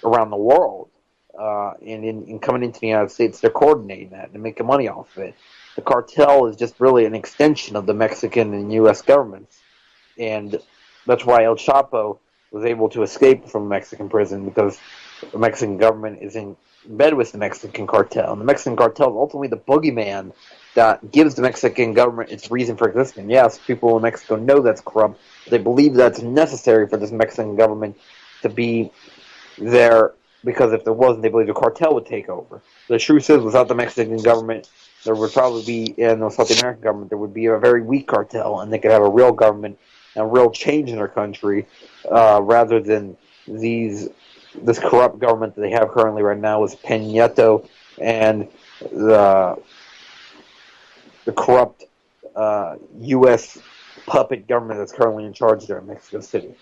around the world. And in coming into the United States, they're coordinating that and making money off of it. The cartel is just really an extension of the Mexican and U.S. governments. And that's why El Chapo was able to escape from Mexican prison, because the Mexican government is in bed with the Mexican cartel. And the Mexican cartel is ultimately the boogeyman that gives the Mexican government its reason for existing. Yes, people in Mexico know that's corrupt. They believe that's necessary for this Mexican government to be there, because if there wasn't, they believe the cartel would take over. The truth is, without the Mexican government, there would probably be, in the South American government, there would be a very weak cartel, and they could have a real government and a real change in their country, rather than this corrupt government that they have currently right now with Peña Nieto and the corrupt U.S. puppet government that's currently in charge there in Mexico City.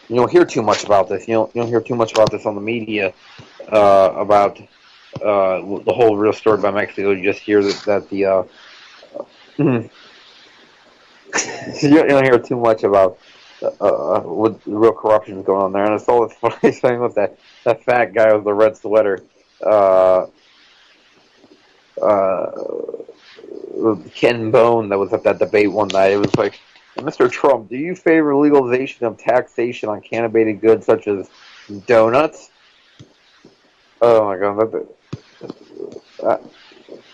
You don't hear too much about this. You don't hear too much about this on the media, about the whole real story about Mexico. You just hear that the you don't hear too much about what the real corruption is going on there. And it's all this funny thing with that fat guy with the red sweater, Ken Bone, that was at that debate one night. It was like, Mr. Trump, do you favor legalization of taxation on cannabis goods such as donuts? Oh my god,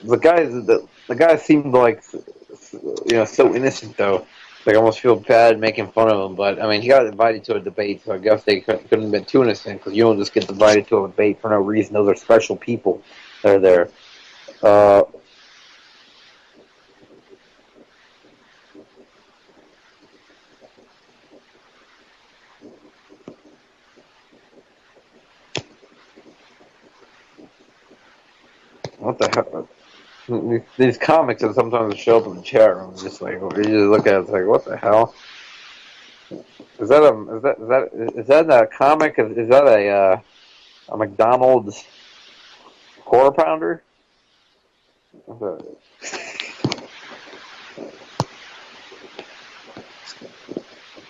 the guy seemed like, so innocent though. Like, I almost feel bad making fun of him, but I mean, he got invited to a debate, so I guess they couldn't have been too innocent, because you don't just get invited to a debate for no reason. Those are special people that are there. What the hell? These comics that sometimes show up in the chat room, just like, you just look at it, it's like, what the hell? Is that a comic? Is that a McDonald's quarter pounder?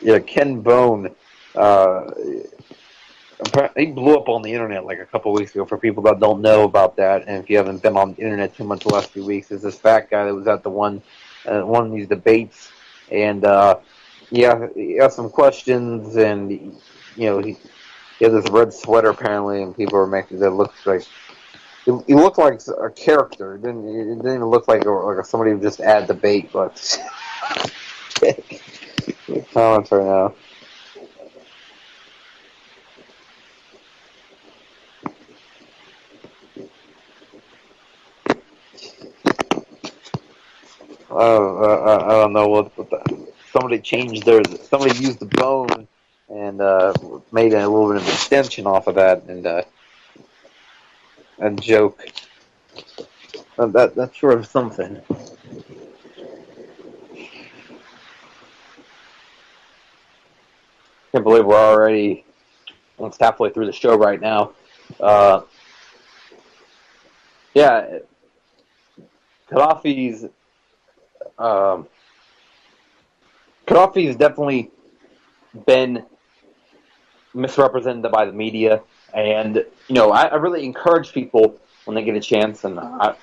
Yeah, Ken Bone. He blew up on the internet like a couple weeks ago. For people that don't know about that, and if you haven't been on the internet too much the last few weeks, is this fat guy that was at one of these debates, and he asked some questions, and he had this red sweater apparently, and people were making that look like he looked like a character. It didn't even look like somebody who just add debate, but comments right now. I don't know what somebody used the bone and made a little bit of extension off of that, and joke. That's sort of something. Can't believe we're already almost halfway through the show right now. Yeah, Gaddafi's definitely been misrepresented by the media, and I really encourage people when they get a chance to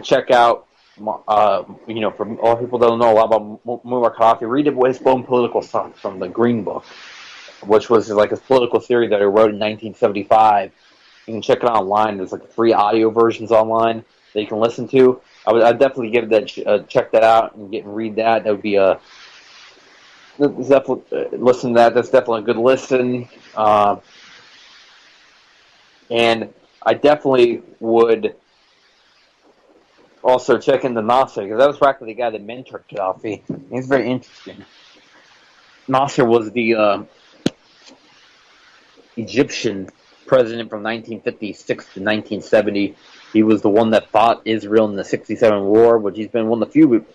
check out. For all people that don't know a lot about Muammar Gaddafi, read his own political stuff from the Green Book, which was like his political theory that he wrote in 1975. You can check it online. There's like free audio versions online that you can listen to. I'd definitely give that check that out and read that. That would be listen to that. That's definitely a good listen. And I definitely would also check into Nasser, because that was practically the guy that mentored Gaddafi. He's very interesting. Nasser was the Egyptian president from 1956 to 1970. He was the one that fought Israel in the 67 war, which he's been one of the few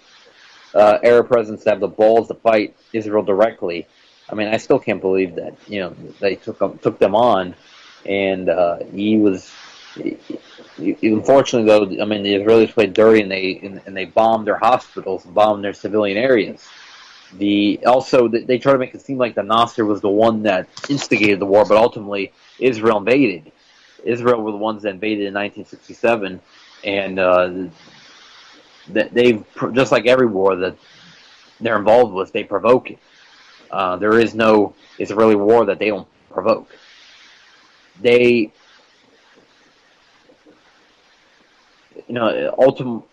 Arab presidents to have the balls to fight Israel directly. I mean, I still can't believe that they took them on, and he was. Unfortunately, though, I mean, the Israelis played dirty, and they bombed their hospitals, bombed their civilian areas. They try to make it seem like the Nasser was the one that instigated the war, but ultimately Israel invaded. Israel were the ones that invaded in 1967, and they've, just like every war that they're involved with, they provoke it. There is no Israeli war that they don't provoke.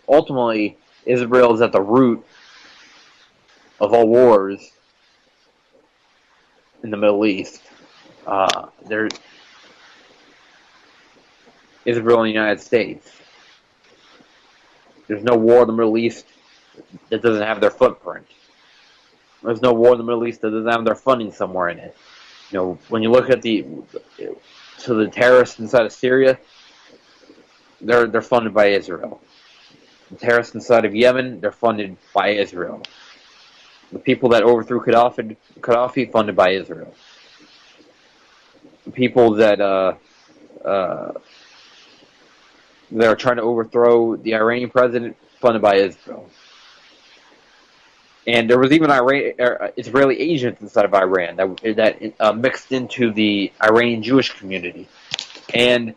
Ultimately, Israel is at the root of all wars in the Middle East. Israel and the United States. There's no war in the Middle East that doesn't have their footprint. There's no war in the Middle East that doesn't have their funding somewhere in it. When you look at the terrorists inside of Syria, they're funded by Israel. The terrorists inside of Yemen, they're funded by Israel. The people that overthrew Gaddafi, funded by Israel. The people that are trying to overthrow the Iranian president, funded by Israel. And there was even Israeli agents inside of Iran that mixed into the Iranian Jewish community. And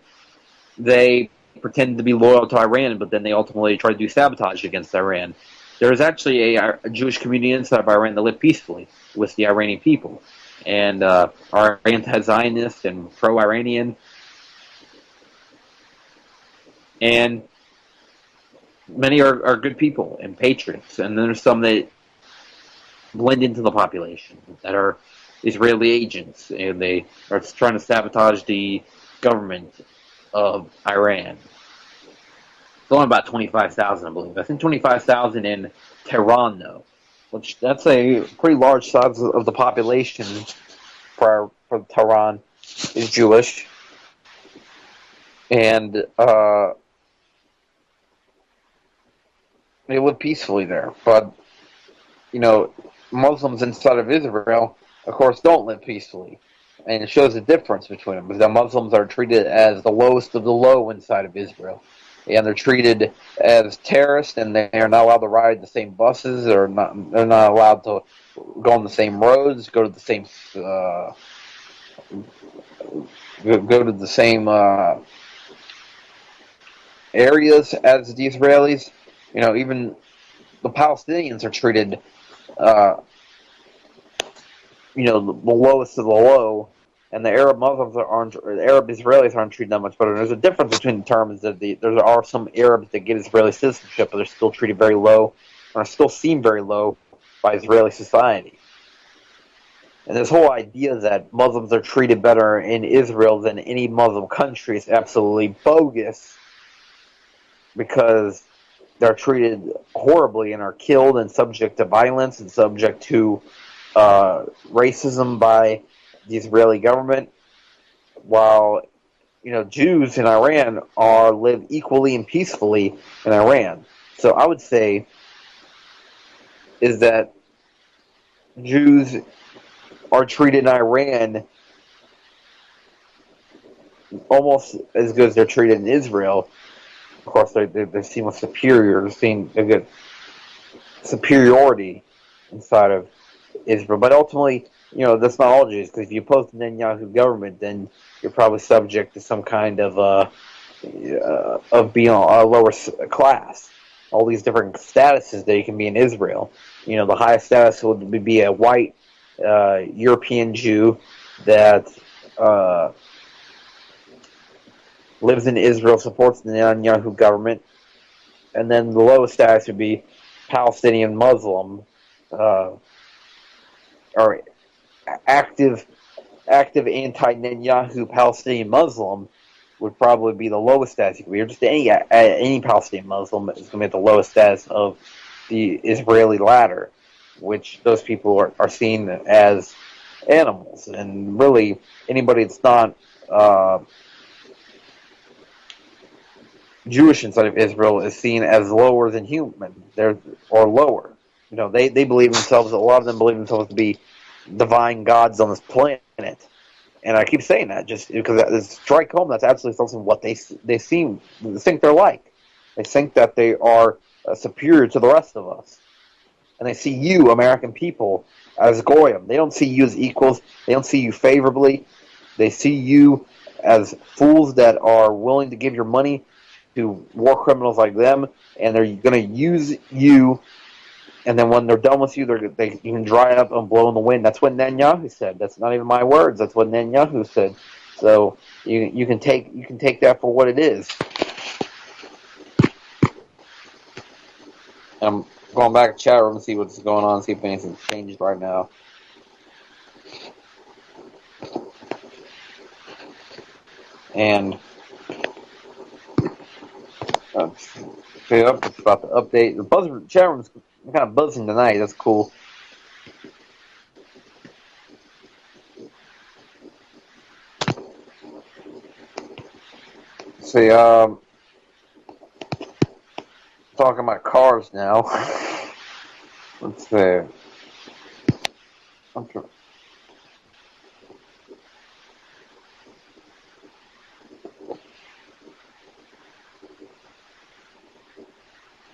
they pretended to be loyal to Iran, but then they ultimately tried to do sabotage against Iran. There is actually a Jewish community inside of Iran that lived peacefully with the Iranian people, and are anti-Zionist and pro-Iranian. And many are good people and patriots, and then there's some that blend into the population that are Israeli agents, and they are trying to sabotage the government of Iran. It's only about 25,000, I believe. I think 25,000 in Tehran, though, which that's a pretty large size of the population for Tehran is Jewish. And they live peacefully there. But, Muslims inside of Israel, of course, don't live peacefully. And it shows the difference between them, because the Muslims are treated as the lowest of the low inside of Israel. And they're treated as terrorists, and they are not allowed to ride the same buses, they're not allowed to go on the same roads, go to the same areas as the Israelis. Even the Palestinians are treated the lowest of the low, and the Arab Arab Israelis aren't treated that much better. There's a difference between the terms that there are some Arabs that get Israeli citizenship, but they're still treated very low, and are still seen very low by Israeli society. And this whole idea that Muslims are treated better in Israel than any Muslim country is absolutely bogus, because they're treated horribly and are killed and subject to violence and subject to racism by the Israeli government, while Jews in Iran live equally and peacefully in Iran. So I would say is that Jews are treated in Iran almost as good as they're treated in Israel. Of course, they're seen as superior. They're seen a good superiority inside of Israel. But ultimately, that's not all Jews, because if you oppose the Netanyahu government, then you're probably subject to some kind of being a lower class. All these different statuses that you can be in Israel. The highest status would be a white European Jew that lives in Israel, supports the Netanyahu government, and then the lowest status would be Palestinian Muslim, or active anti-Netanyahu Palestinian Muslim would probably be the lowest status you could be. Or just any Palestinian Muslim is going to be at the lowest status of the Israeli ladder, which those people are seen as animals. And really, anybody that's not Jewish inside of Israel is seen as lower than human. Or lower. They believe themselves, a lot of them believe themselves to be divine gods on this planet. And I keep saying that just because it's strike home. That's absolutely something what they think they're like. They think that they are superior to the rest of us, and they see you, American people, as goyim. They don't see you as equals. They don't see you favorably. They see you as fools that are willing to give your money to war criminals like them, and they're going to use you. And then when they're done with you, they can dry up and blow in the wind. That's what Netanyahu said. That's not even my words. That's what Netanyahu said. So you can take that for what it is. I'm going back to chat room to see what's going on, see if anything's changed right now. And it's about the update. The chat room's kind of buzzing tonight. That's cool. See, talking about cars now. Let's see.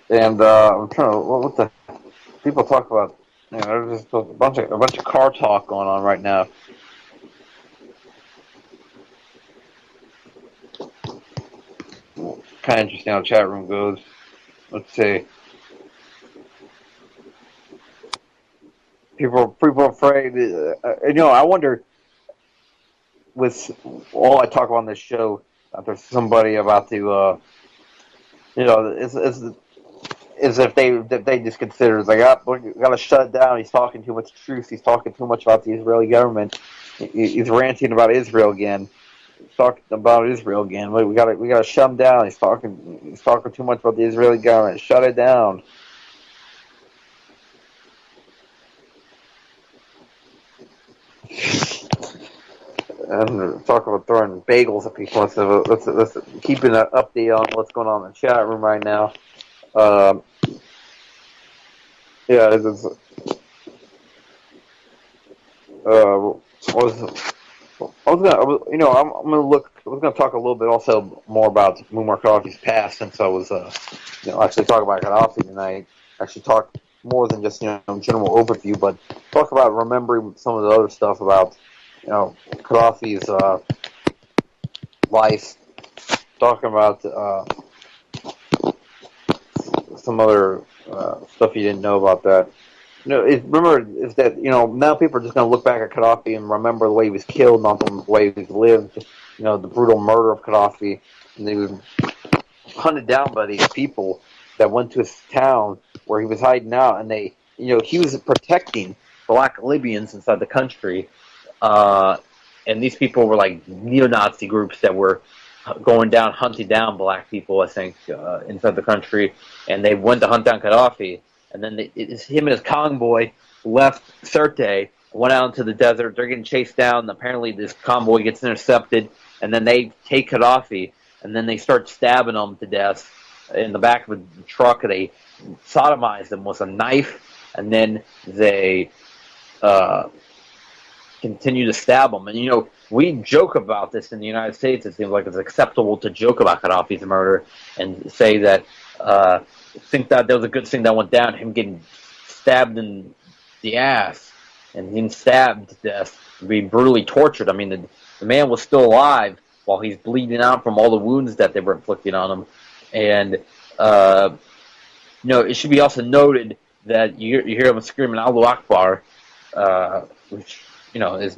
And I'm trying to what the people talk about. There's just a bunch of car talk going on right now. Kind of interesting how the chat room goes. Let's see. People are afraid. I wonder. With all I talk about on this show, if there's somebody about to, is if they just consider it's like, we gotta shut it down. He's talking too much truth. He's talking too much about the Israeli government. He's ranting about Israel again. He's talking about Israel again. We gotta shut him down. He's talking too much about the Israeli government. Shut it down. And talk about throwing bagels at people. Let's keep an update on what's going on in the chat room right now. I'm gonna talk a little bit also more about Muammar Gaddafi's past, since I was actually talking about Gaddafi tonight. Actually talk more than just general overview, but talk about remembering some of the other stuff about Gaddafi's life. Talking about some other stuff you didn't know about that. Is that now people are just going to look back at Gaddafi and remember the way he was killed, not the way he lived. The brutal murder of Gaddafi, and he was hunted down by these people that went to his town where he was hiding out, and he was protecting black Libyans inside the country, and these people were like neo-Nazi groups that were hunting down black people, I think, inside the country, and they went to hunt down Gaddafi. And then him and his convoy left Sirte, went out into the desert. They're getting chased down. Apparently, this convoy gets intercepted, and then they take Gaddafi, and then they start stabbing him to death in the back of a truck. They sodomize him with a knife, and then they continue to stab them. And, we joke about this in the United States. It seems like it's acceptable to joke about Gaddafi's murder and say that, think that there was a good thing that went down, him getting stabbed in the ass and being stabbed to death, being brutally tortured. I mean, the man was still alive while he's bleeding out from all the wounds that they were inflicting on him. And, it should be also noted that you hear him screaming Allahu Akbar, which, is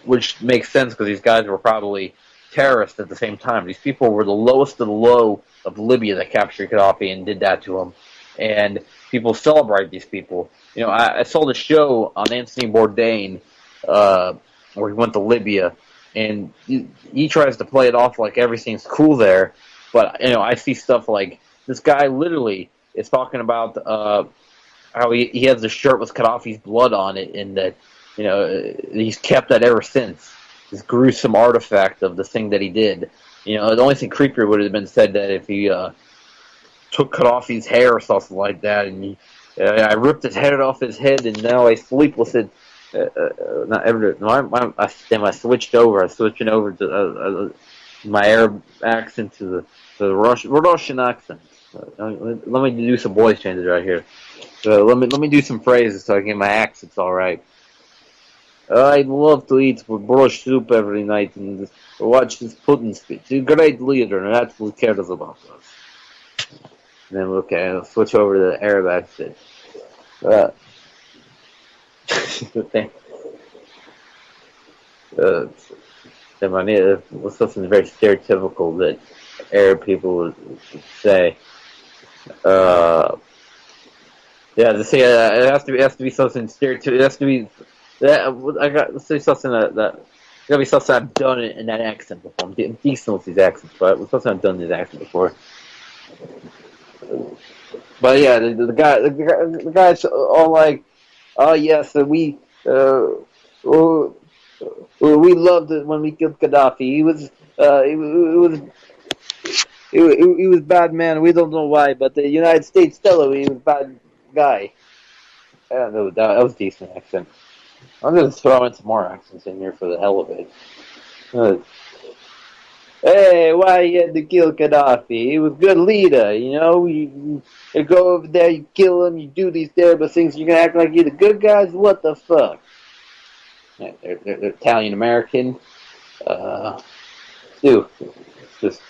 which makes sense because these guys were probably terrorists at the same time. These people were the lowest of the low of Libya that captured Gaddafi and did that to him. And people celebrate these people. I saw the show on Anthony Bourdain where he went to Libya, and he tries to play it off like everything's cool there. But, I see stuff like this guy literally is talking about how he has a shirt with Gaddafi's blood on it, and that, he's kept that ever since. This gruesome artifact of the thing that he did. The only thing creepier would have been said that if he took Gaddafi's hair or something like that, and I ripped his head off his head, and now I sleep with it. I switched over. I'm switching over to my Arab accent to the Russian accent. Let me do some voice changes right here. Let me do some phrases so I can get my accents all right. I'd love to eat brush soup every night and watch this Putin speech. He's a great leader, and that's what cares about us. And then, I'll switch over to the Arab accent. Something very stereotypical that Arab people would say. It has to be something stereotypical. It has to be. Let's say something that gotta be something I've done in that accent before. I'm decent with these accents, but it's something I've done in this accent before. But yeah, the guys all like, oh yes, we loved it when we killed Gaddafi. He was bad man. We don't know why, but the United States tell him he was a bad guy. I don't know, that was a decent accent. I'm going to throw in some more accents in here for the hell of it. Hey, why you had to kill Gaddafi? He was a good leader, You go over there, you kill him, you do these terrible things, you're going to act like you're the good guys? What the fuck? Yeah, they're Italian-American. Dude, it's just...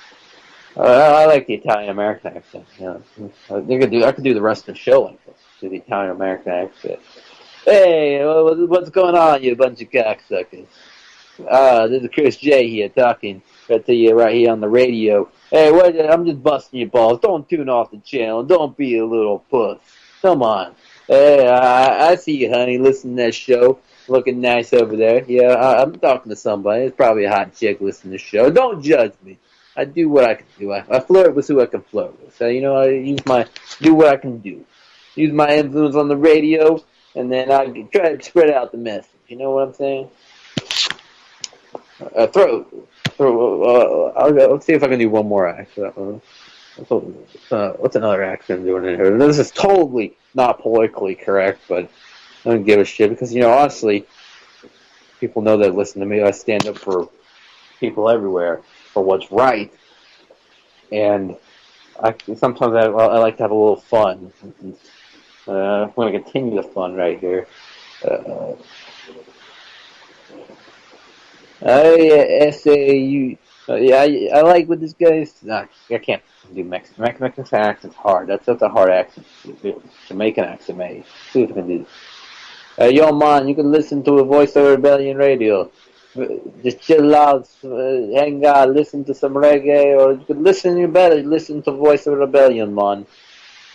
I like the Italian-American accent. I could do the rest of the show like this. Do the Italian-American accent. Hey, what's going on, you bunch of cocksuckers? This is Chris J here talking to you right here on the radio. Hey, I'm just busting your balls. Don't tune off the channel. Don't be a little puss. Come on. Hey, I see you, honey. Listen to that show. Looking nice over there. Yeah, I'm talking to somebody. It's probably a hot chick listening to the show. Don't judge me. I do what I can do. I flirt with who I can flirt with. So, I do what I can do. Use my influence on the radio, and then I try to spread out the message. You know what I'm saying? Let's see if I can do one more accent. What's another accent I'm doing in here? This is totally not politically correct, but I don't give a shit because, honestly, people know that listen to me. I stand up for people everywhere for what's right, and sometimes I like to have a little fun. I'm going to continue the fun right here. I like what this guy's... I can't do Mexican. Mexican accent's hard. That's a hard accent. Jamaican accent, mate. See if I can do this. Yo, man, you can listen to a Voice of Rebellion radio. Just chill out, hang out, listen to some reggae, or you could listen to Voice of Rebellion, man.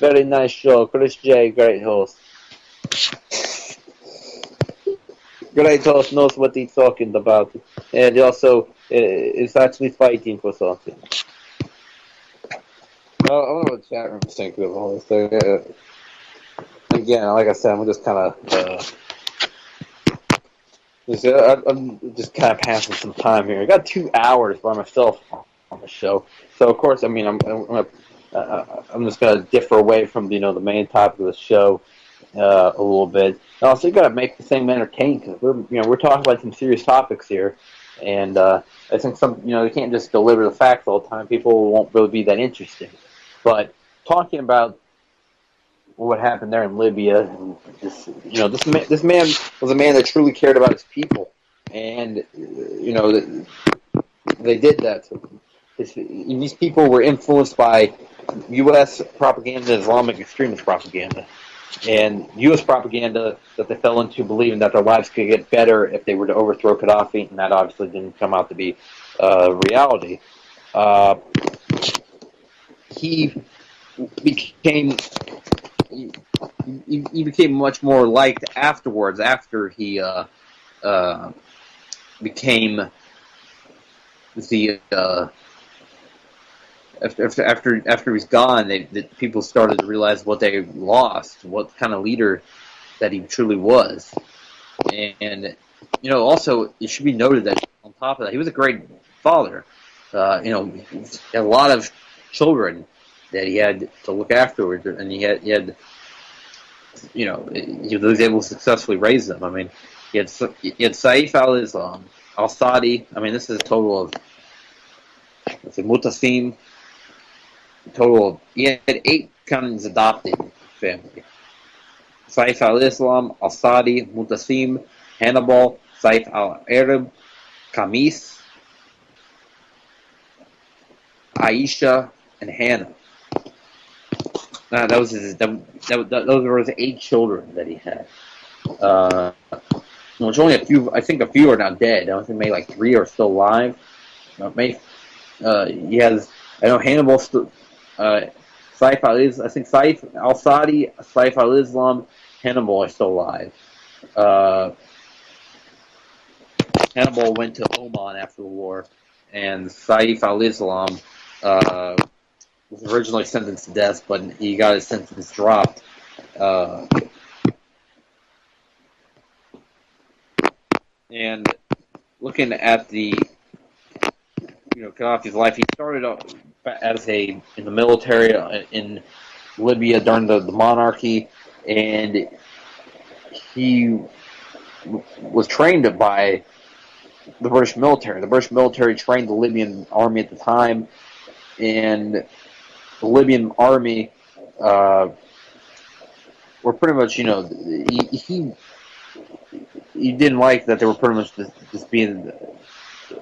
Very nice show. Chris J, great host. Great host, knows what he's talking about. And also is actually fighting for something. I don't know what chat room is thinking of all this thing. Again, like I said, I'm just kind of... I'm just kind of passing some time here. I got 2 hours by myself on the show, so of course, I'm just going to differ away from the main topic of the show a little bit. And also, you got to make the same entertaining because we're talking about some serious topics here, and I think they can't just deliver the facts all the time. People won't really be that interested. But talking about what happened there in Libya, and this man was a man that truly cared about his people, and they did that. These people were influenced by U.S. propaganda, Islamic extremist propaganda, and U.S. propaganda that they fell into believing that their lives could get better if they were to overthrow Gaddafi, and that obviously didn't come out to be reality. He became he became much more liked afterwards. After he became the after he's gone, the people started to realize what they lost, what kind of leader that he truly was. And also it should be noted that on top of that, he was a great father. He had a lot of children that he had to look after, and he was able to successful raise them. I mean, he had Saif al-Islam, al-Sadi. I mean, this is a total of Mutasim. He had 8 counties adopted family. Saif al-Islam, al-Sadi, Mutasim, Hannibal, Saif al-Arab, Kamis, Aisha, and Hannah. Those were his 8 children that he had. Which only a few. I think a few are now dead. I think maybe like 3 are still alive. He has. I know Hannibal. Saif al-Islam. I think Saif al-Sadi, Saif al-Islam, Hannibal are still alive. Hannibal went to Oman after the war, and Saif al-Islam was originally sentenced to death, but he got his sentence dropped. And looking at the Gaddafi's life, he started in the military in Libya during the monarchy, and he was trained by the British military. The British military trained the Libyan army at the time, and the Libyan army were pretty much, he didn't like that they were pretty much just being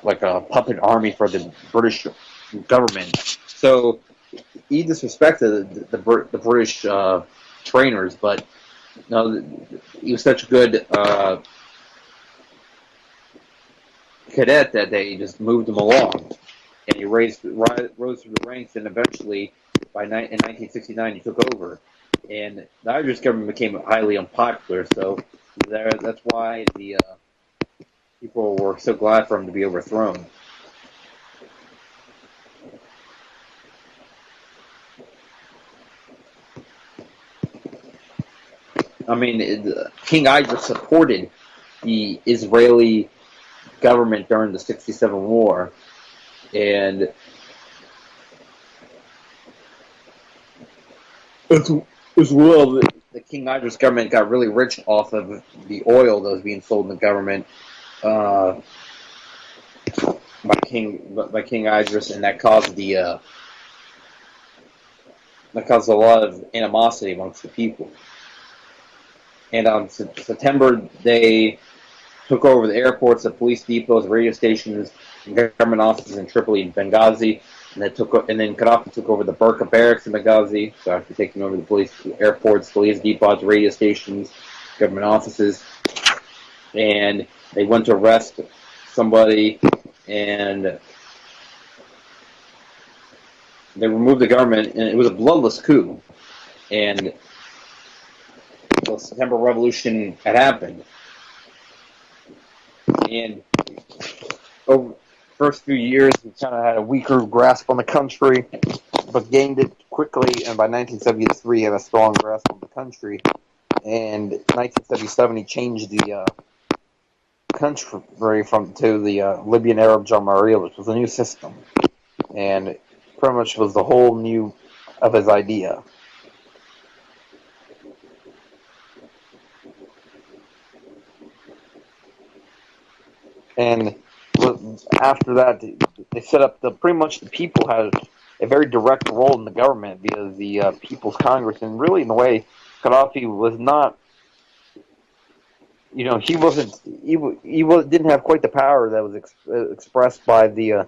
like a puppet army for the British government. So he disrespected the British trainers, but he was such a good cadet that they just moved him along, and he rose through the ranks, and eventually, in 1969, he took over, and the Irish government became highly unpopular. So that's why the people were so glad for him to be overthrown. I mean, King Idris supported the Israeli government during the '67 war, and as well, the King Idris government got really rich off of the oil that was being sold in the government by King Idris, and that caused a lot of animosity amongst the people. And on September, they took over the airports, the police depots, radio stations, and government offices in Tripoli and Benghazi. And then Gaddafi took over the Burqa barracks in Benghazi. So after taking over the police airports, police depots, radio stations, government offices, and they went to arrest somebody, and they removed the government, and it was a bloodless coup. And the September Revolution had happened. And over the first few years, we kind of had a weaker grasp on the country, but gained it quickly, and by 1973, had a strong grasp on the country. And in 1977, he changed the country to the Libyan Arab Jamahiriya, which was a new system, and pretty much was the whole new of his idea. And after that, they set up pretty much the people had a very direct role in the government via the People's Congress, and really, in a way, Gaddafi was not. He wasn't. Didn't have quite the power that was expressed by the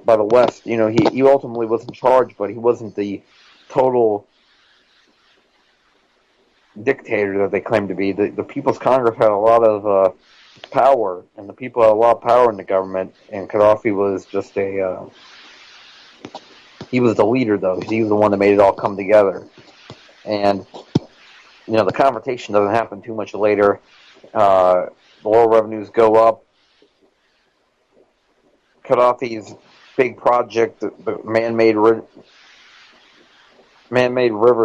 West. He ultimately was in charge, but he wasn't the total dictator that they claimed to be. The People's Congress had a lot of power, and the people had a lot of power in the government, and Gaddafi was just he was the leader, though. He was the one that made it all come together. And, the confrontation doesn't happen too much later. The oil revenues go up. Gaddafi's big project, the man-made river,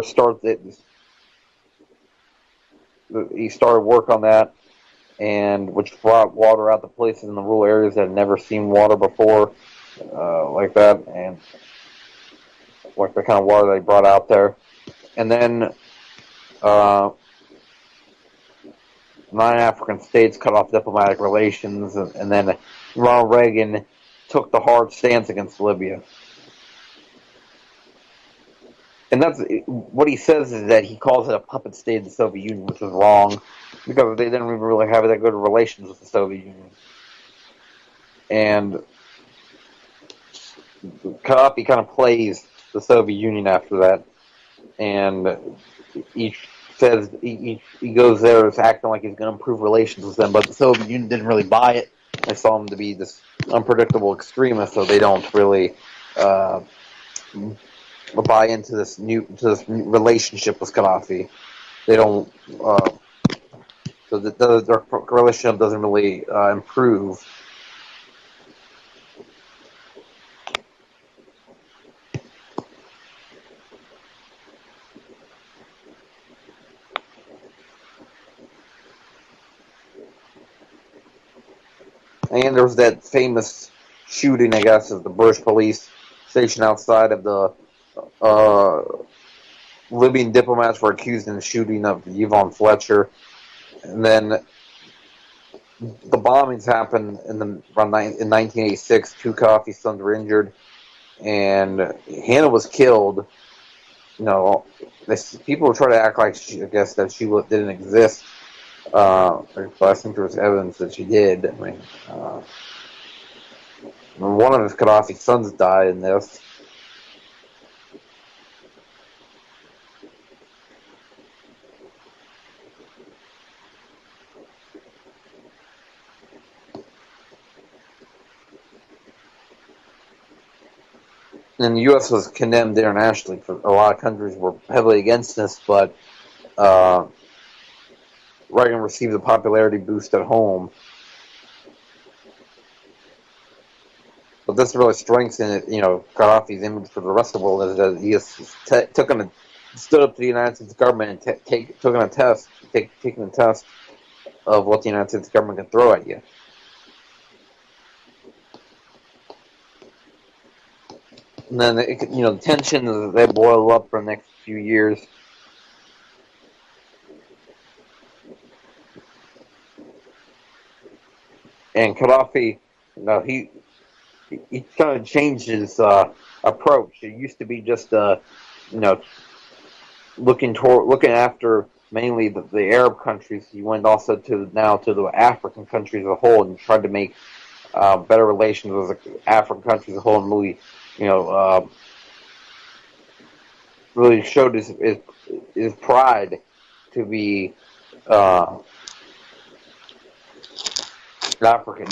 starts it. He started work on that, and which brought water out to places in the rural areas that had never seen water before, like that, and like the kind of water they brought out there. And then 9 African states cut off diplomatic relations, and then Ronald Reagan took the hard stance against Libya. And that's what he says, is that he calls it a puppet state of the Soviet Union, which is wrong, because they didn't even really have that good relations with the Soviet Union. And Gaddafi kind of plays the Soviet Union after that, and he says he goes there acting like he's going to improve relations with them, but the Soviet Union didn't really buy it. They saw him to be this unpredictable extremist, so they don't really buy into this new relationship with Gaddafi. They don't, so their relationship doesn't really improve. And there was that famous shooting, I guess, of the British police station outside of the Libyan diplomats were accused in the shooting of Yvonne Fletcher. And then the bombings happened in 1986. 2 Gaddafi's sons were injured, and Hannah was killed. People were trying to act like that she didn't exist. But I think there was evidence that she did. I mean, one of Gaddafi's sons died in this. And the U.S. was condemned internationally. For a lot of countries were heavily against this, but Reagan received a popularity boost at home. But this really strengthened Gaddafi's image for the rest of the world, is that he stood up to the United States government and taking a test of what the United States government can throw at you. And then, the tensions, they boil up for the next few years. And Gaddafi, he kind of changed his approach. It used to be just, looking after mainly the Arab countries. He went also to the African countries as a whole, and tried to make better relations with the African countries as a whole, and really showed his pride to be African.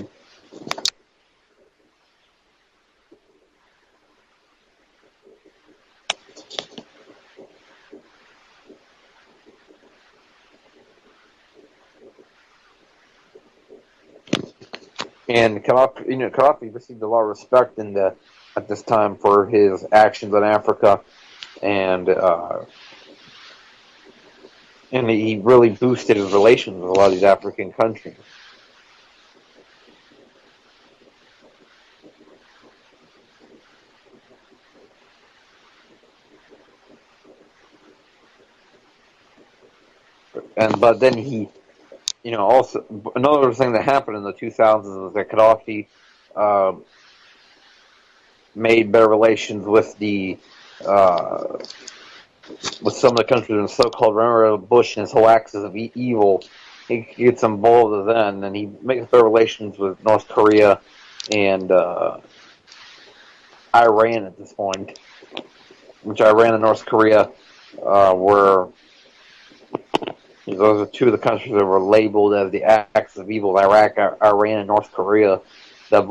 And Gaddafi received a lot of respect at this time for his actions in Africa, and he really boosted his relations with a lot of these African countries. But then he also another thing that happened in the 2000s was that Gaddafi made better relations with the with some of the countries in the so-called, remember Bush and his whole axis of evil. He gets involved with them, and he makes better relations with North Korea and Iran at this point, which Iran and North Korea were. Those are two of the countries that were labeled as the axis of evil: Iraq, Iran, and North Korea. That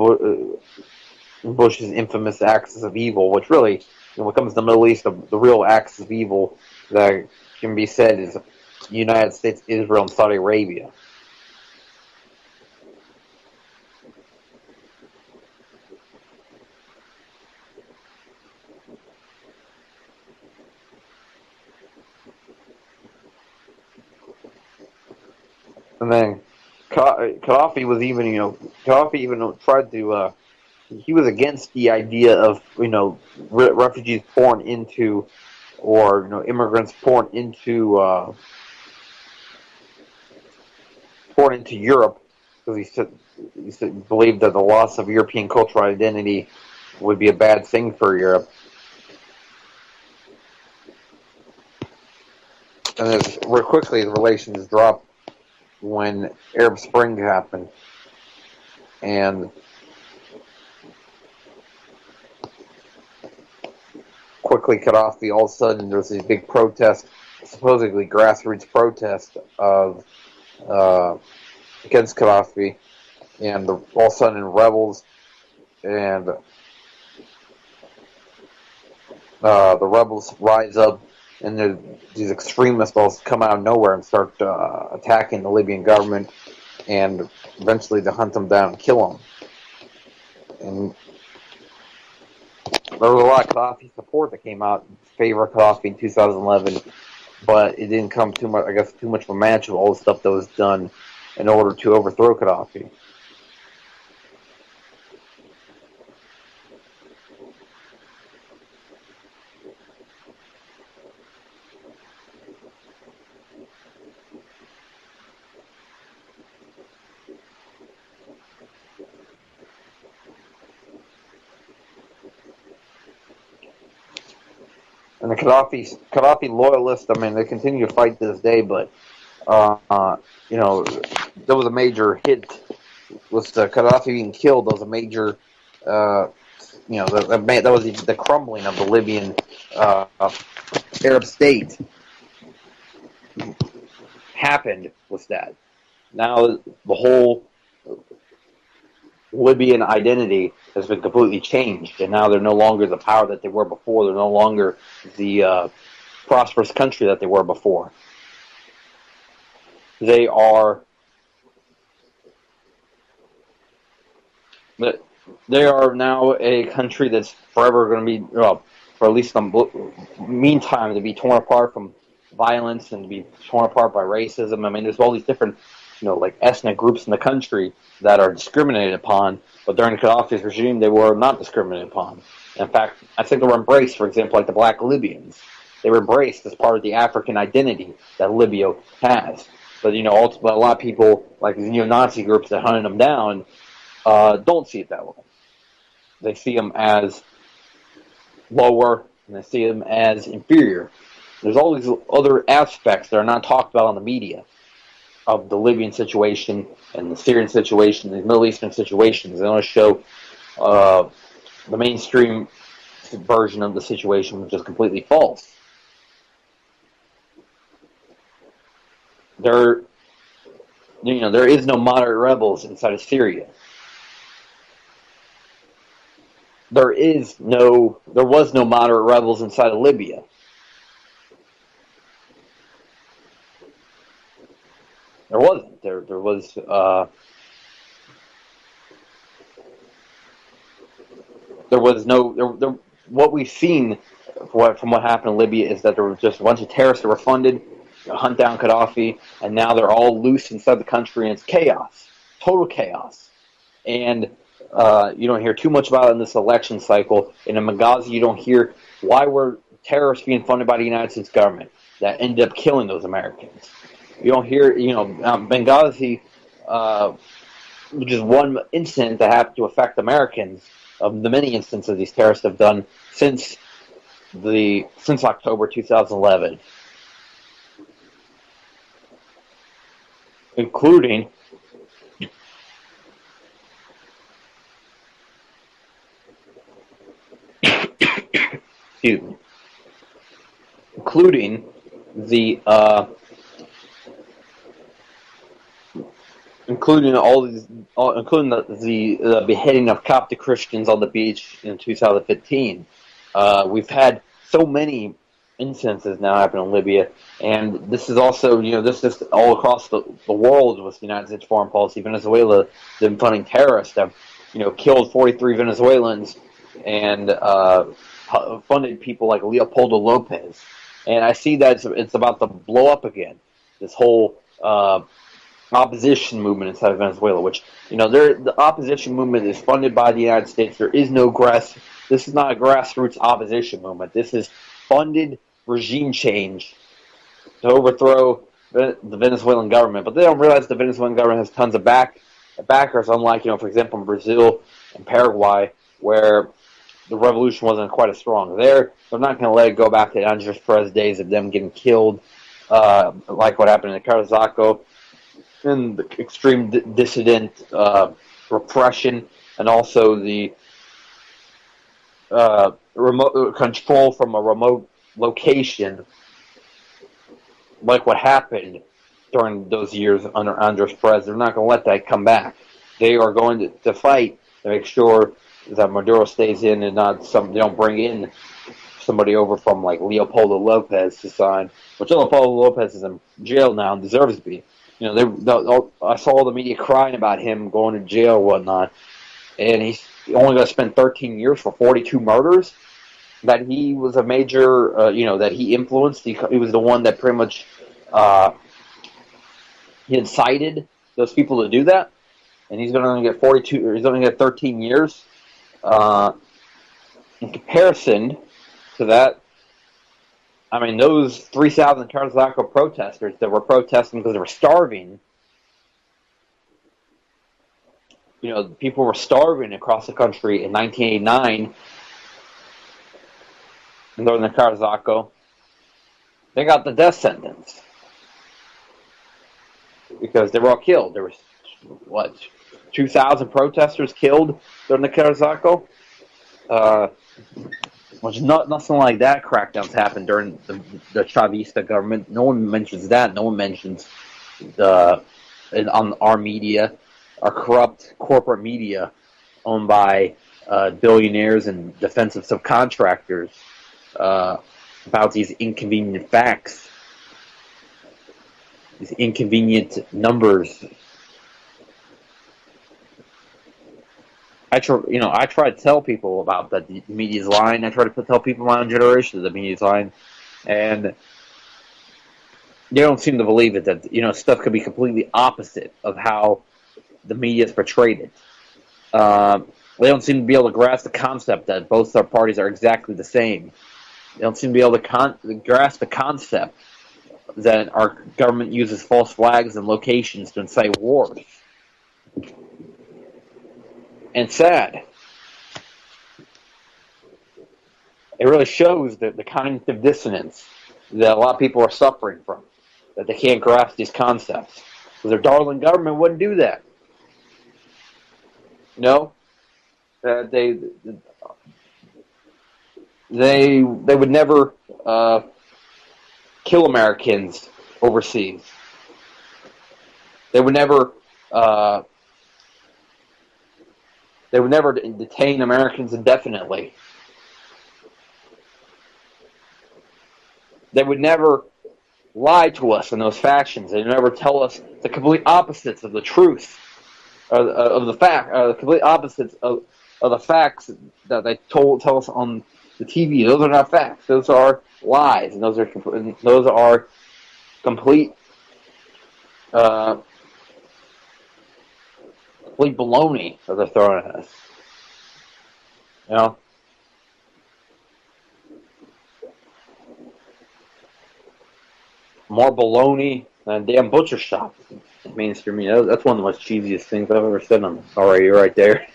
Bush's infamous axis of evil, which really, when it comes to the Middle East, the real axis of evil that can be said is the United States, Israel, and Saudi Arabia. And then Gaddafi was even, Gaddafi even tried to. He was against the idea of, refugees pouring into, or immigrants pouring into Europe, because he said believed that the loss of European cultural identity would be a bad thing for Europe. And then very quickly the relations dropped when Arab Spring happened, and quickly Gaddafi, all of a sudden there was these big protests, supposedly grassroots protest of against Gaddafi, and all of a sudden rebels and the rebels rise up, and these extremists all come out of nowhere and start attacking the Libyan government, and eventually to hunt them down and kill them. And there was a lot of Gaddafi support that came out in favor of Gaddafi in 2011, but it didn't come too much of a match of all the stuff that was done in order to overthrow Gaddafi. And the Gaddafi loyalists, they continue to fight to this day, but, there was a major hit. Was the Gaddafi being killed? There was a major, that was the crumbling of the Libyan Arab state happened with that. Now the whole Libyan identity has been completely changed, and now they're no longer the power that they were before. They're no longer the prosperous country that they were before. They are now a country that's forever going to be, for at least some meantime, to be torn apart from violence and to be torn apart by racism. There's all these different, like ethnic groups in the country that are discriminated upon, but during Gaddafi's regime, they were not discriminated upon. In fact, I think they were embraced, for example, like the black Libyans. They were embraced as part of the African identity that Libya has. But, ultimately, a lot of people, like these neo-Nazi groups that hunted them down, don't see it that way. They see them as lower, and they see them as inferior. There's all these other aspects that are not talked about on the media of the Libyan situation and the Syrian situation, the Middle Eastern situations. They want to show the mainstream version of the situation, which is completely false. There is no moderate rebels inside of Syria. There was no moderate rebels inside of Libya. There wasn't. There was. There was no. What we've seen from what happened in Libya is that there were just a bunch of terrorists that were funded to hunt down Gaddafi, and now they're all loose inside the country, and it's chaos, total chaos. And you don't hear too much about it in this election cycle. In Benghazi, you don't hear why were terrorists being funded by the United States government that ended up killing those Americans. You don't hear, Benghazi, which is one incident that happened to affect Americans, of the many instances these terrorists have done since October 2011, including excuse me, including the including the beheading of Coptic Christians on the beach in 2015. We've had so many instances now happen in Libya, and this is also, this is all across the world with the United States foreign policy. Venezuela, them funding terrorists, have, killed 43 Venezuelans and funded people like Leopoldo Lopez. And I see that it's about to blow up again, this whole opposition movement inside of Venezuela, which, the opposition movement is funded by the United States. There is no this is not a grassroots opposition movement. This is funded regime change to overthrow the Venezuelan government. But they don't realize the Venezuelan government has tons of backers, unlike, for example, in Brazil and Paraguay, where the revolution wasn't quite as strong. They're not going to let it go back to the Andres Perez days of them getting killed, like what happened in Carazaco, and the extreme dissident repression, and also the remote control from a remote location, like what happened during those years under Andres Perez. They're not going to let that come back. They are going to fight to make sure that Maduro stays in, and they don't bring in somebody over from like Leopoldo Lopez to sign, which Leopoldo Lopez is in jail now and deserves to be. I saw all the media crying about him going to jail and whatnot, and he's only going to spend 13 years for 42 murders that he was a major, that he influenced. He was the one that pretty much he incited those people to do that, and he's going to get 42. Or he's going to get 13 years. In comparison to that, I mean, those 3,000 Carazaco protesters that were protesting because they were starving, people were starving across the country in 1989 in northern Carazaco. They got the death sentence because they were all killed. There was, 2,000 protesters killed during the Carazaco? Which nothing like that crackdowns happened during the Chavista government. No one mentions that. No one mentions on our media, our corrupt corporate media owned by billionaires and defensive subcontractors, about these inconvenient facts, these inconvenient numbers. I try to tell people about that the media's lying. I try to tell people my own generation that the media's lying, and they don't seem to believe it. That stuff could be completely opposite of how the media's portrayed it. They don't seem to be able to grasp the concept that both our parties are exactly the same. They don't seem to be able to grasp the concept that our government uses false flags and locations to incite wars. And sad. It really shows the cognitive dissonance that a lot of people are suffering from, that they can't grasp these concepts. Because their darling government wouldn't do that. They would never kill Americans overseas. They would never detain Americans indefinitely. They would never lie to us in those factions. They would never tell us the complete opposites of the truth, of the fact, the complete opposites of the facts that they tell us on the TV. Those are not facts. Those are lies, and those are complete complete baloney that they're throwing at us. More baloney And damn butcher shop. Mainstream, that's one of the most cheesiest things I've ever said on already right there.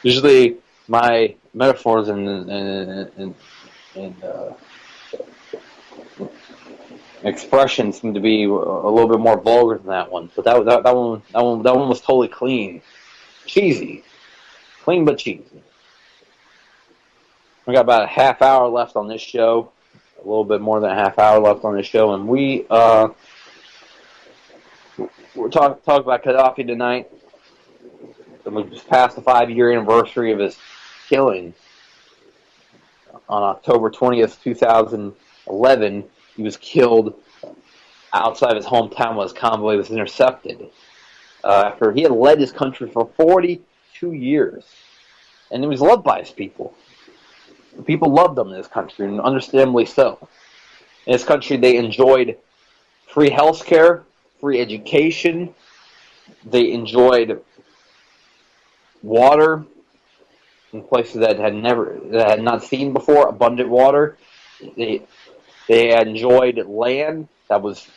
Usually, my metaphors and expressions seem to be a little bit more vulgar than that one. But that one was totally clean, cheesy, clean but cheesy. We got about a half hour left on this show, a little bit more than a half hour left on this show, and we're talking about Gaddafi tonight. We just passed the 5-year anniversary of his killing on October 20th, 2011. He was killed outside of his hometown when his convoy was intercepted. After he had led his country for 42 years. And he was loved by his people. People loved him in this country, and understandably so. In this country, they enjoyed free health care, free education. They enjoyed water in places that had not seen before, abundant water. They had enjoyed land that was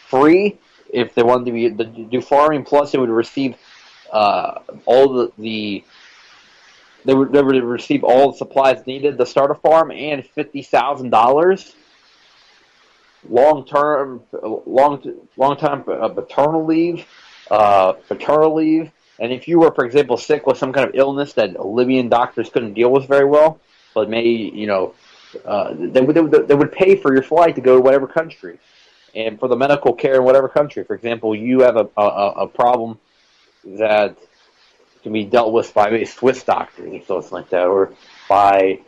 free. If they wanted to do farming, plus they would receive they would receive all the supplies needed to start a farm and $50,000 long time paternal leave, and if you were, for example, sick with some kind of illness that Libyan doctors couldn't deal with very well, but they would pay for your flight to go to whatever country, and for the medical care in whatever country. For example, you have a problem that can be dealt with by maybe Swiss doctors or something like that, or by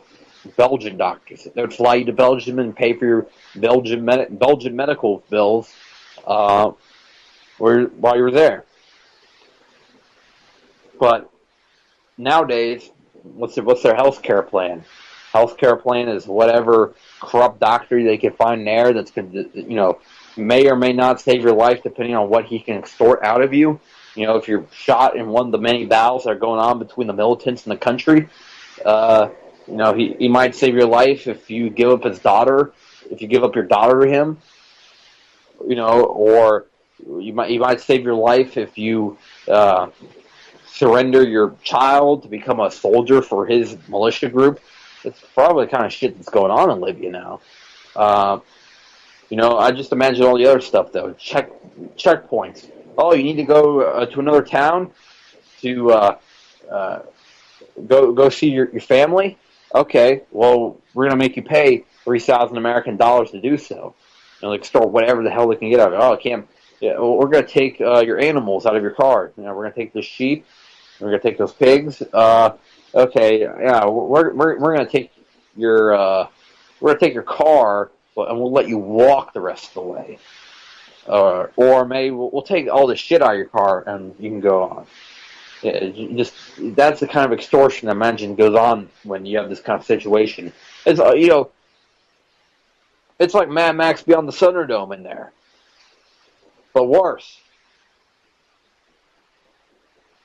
Belgian doctors. They would fly you to Belgium and pay for your Belgian medical bills while you were there. But nowadays, what's their health care plan? Health care plan is whatever corrupt doctor they can find there that's may or may not save your life depending on what he can extort out of you. If you're shot in one of the many battles that are going on between the militants and the country, he might save your life if you give up his daughter, if you give up your daughter to him, or you might save your life if you surrender your child to become a soldier for his militia group. It's probably the kind of shit that's going on in Libya now. I just imagine all the other stuff though. Checkpoints. Oh, you need to go to another town to go see your family? Okay, well, we're going to make you pay 3,000 American dollars to do so. Extort whatever the hell they can get out of it. Oh, I can't. Yeah, well, we're going to take your animals out of your car. We're going to take the sheep. We're going to take those pigs. Okay, yeah, we're going to take your car, and we'll let you walk the rest of the way. Or maybe we'll take all the shit out of your car and you can go on. Yeah, that's the kind of extortion I imagine goes on when you have this kind of situation. It's it's like Mad Max Beyond the Thunderdome in there, but worse.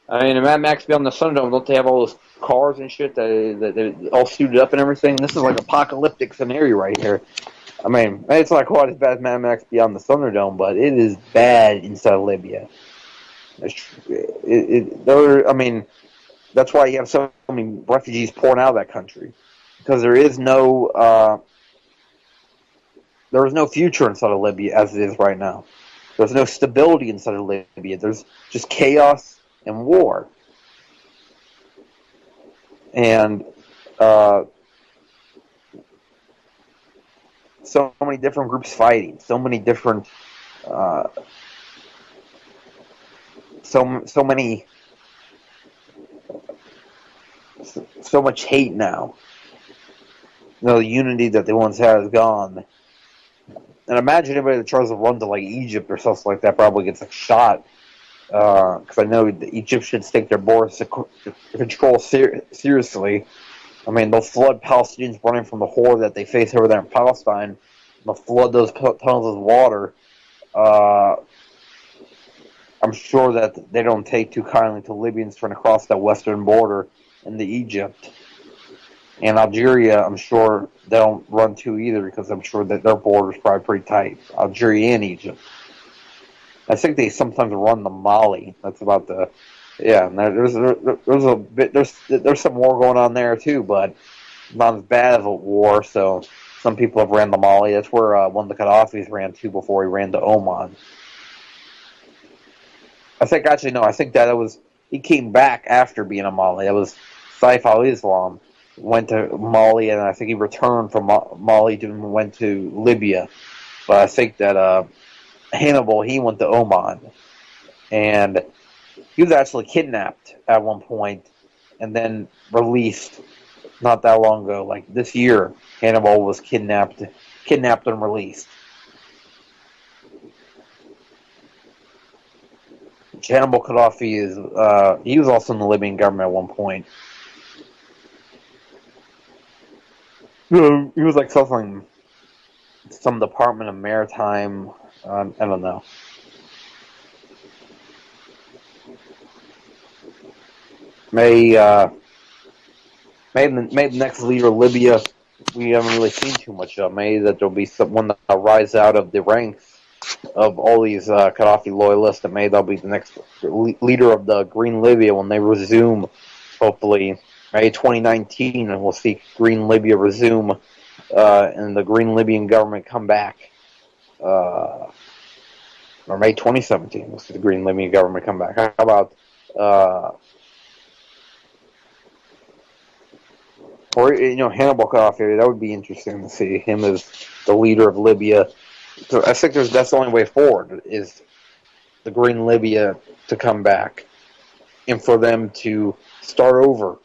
I mean, in Mad Max Beyond the Thunderdome, don't they have all those cars and shit that they're all suited up and everything? This is like apocalyptic scenario right here. I mean, it's not quite as bad as Mad Max Beyond the Thunderdome, but it is bad inside of Libya. That's why you have so many refugees pouring out of that country, because there is no future inside of Libya as it is right now. There's no stability inside of Libya. There's just chaos and war, and so many different groups fighting, so many different, so much hate now. The unity that they once had is gone. And imagine anybody that tries to run to like Egypt or something like that probably gets shot. Because I know the Egyptians take their borders control seriously. I mean, they'll flood Palestinians running from the horror that they face over there in Palestine. They'll flood those tunnels with water. I'm sure that they don't take too kindly to Libyans trying to cross that western border into Egypt. And Algeria, I'm sure they don't run to either, because I'm sure that their border is probably pretty tight. Algeria and Egypt. I think they sometimes run the Mali. That's about the yeah. And there's a bit there's some war going on there too, but not as bad as a war. So some people have ran the Mali. That's where one of the Qaddafi's ran to before he ran to Oman. I think actually no. I think that it was he came back after being a Mali. It was Saif al-Islam went to Mali, and I think he returned from Mali and went to Libya. But I think that Hannibal, he went to Oman, and he was actually kidnapped at one point, and then released not that long ago, like this year. Hannibal was kidnapped and released. Hannibal Gaddafi is he was also in the Libyan government at one point. He was like something, some Department of Maritime. I don't know. Maybe the next leader of Libya, we haven't really seen too much of. Maybe that there'll be someone that'll rise out of the ranks of all these Gaddafi loyalists, and maybe that'll be the next leader of the Green Libya when they resume, hopefully, May 2019, and we'll see Green Libya resume, and the Green Libyan government come back. Or May 2017, we'll see the Green Libyan government come back. How about, Hannibal Gaddafi? That would be interesting to see him as the leader of Libya. So I think that's the only way forward, is the Green Libya to come back and for them to start over.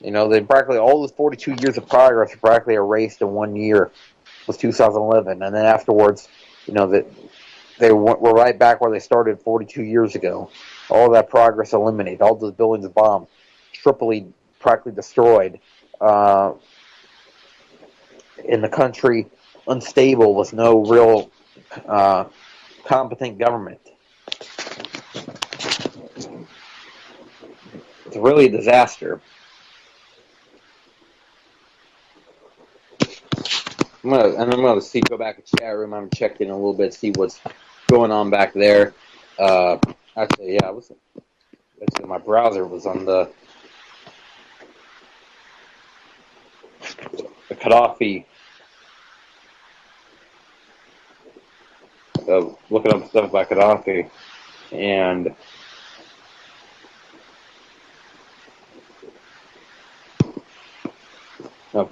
They practically, all those 42 years of progress are practically erased in 1 year, was 2011. And then afterwards, that they were right back where they started 42 years ago. All that progress eliminated, all those buildings bombed, Tripoli practically destroyed, in the country unstable with no real competent government. It's really a disaster. I'm gonna go back to chat room. I'm checking a little bit, see what's going on back there. Actually, my browser was on the Gaddafi. Looking up stuff about Gaddafi, and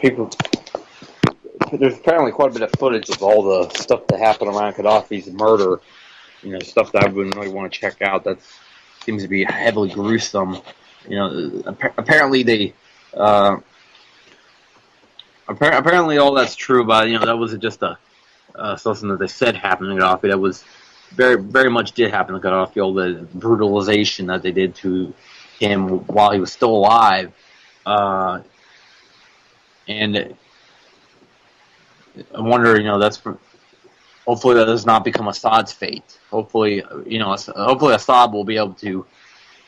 people. There's apparently quite a bit of footage of all the stuff that happened around Gaddafi's murder. Stuff that I wouldn't really want to check out. That seems to be heavily gruesome. Apparently they. Apparently all that's true, but that wasn't just something that they said happened to Gaddafi. That was very, very much did happen to Gaddafi. All the brutalization that they did to him while he was still alive, and I wonder, that's hopefully that does not become Assad's fate. Hopefully, hopefully Assad will be able to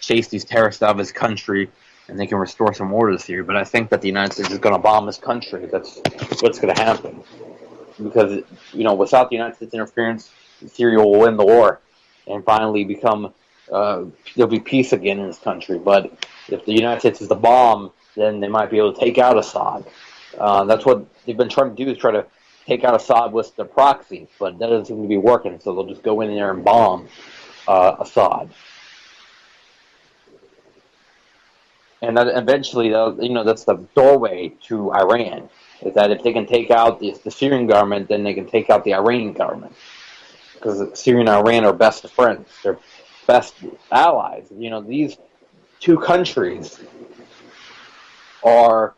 chase these terrorists out of his country, and they can restore some order to Syria. But I think that the United States is going to bomb this country. That's what's going to happen. Because, without the United States interference, Syria will win the war and finally become, there'll be peace again in this country. But if the United States is the bomb, then they might be able to take out Assad. That's what they've been trying to do, is try to take out Assad with the proxies, but that doesn't seem to be working, so they'll just go in there and bomb Assad. And that eventually, that's the doorway to Iran, is that if they can take out the Syrian government, then they can take out the Iranian government. Because Syria and Iran are best friends. They're best allies. These two countries are,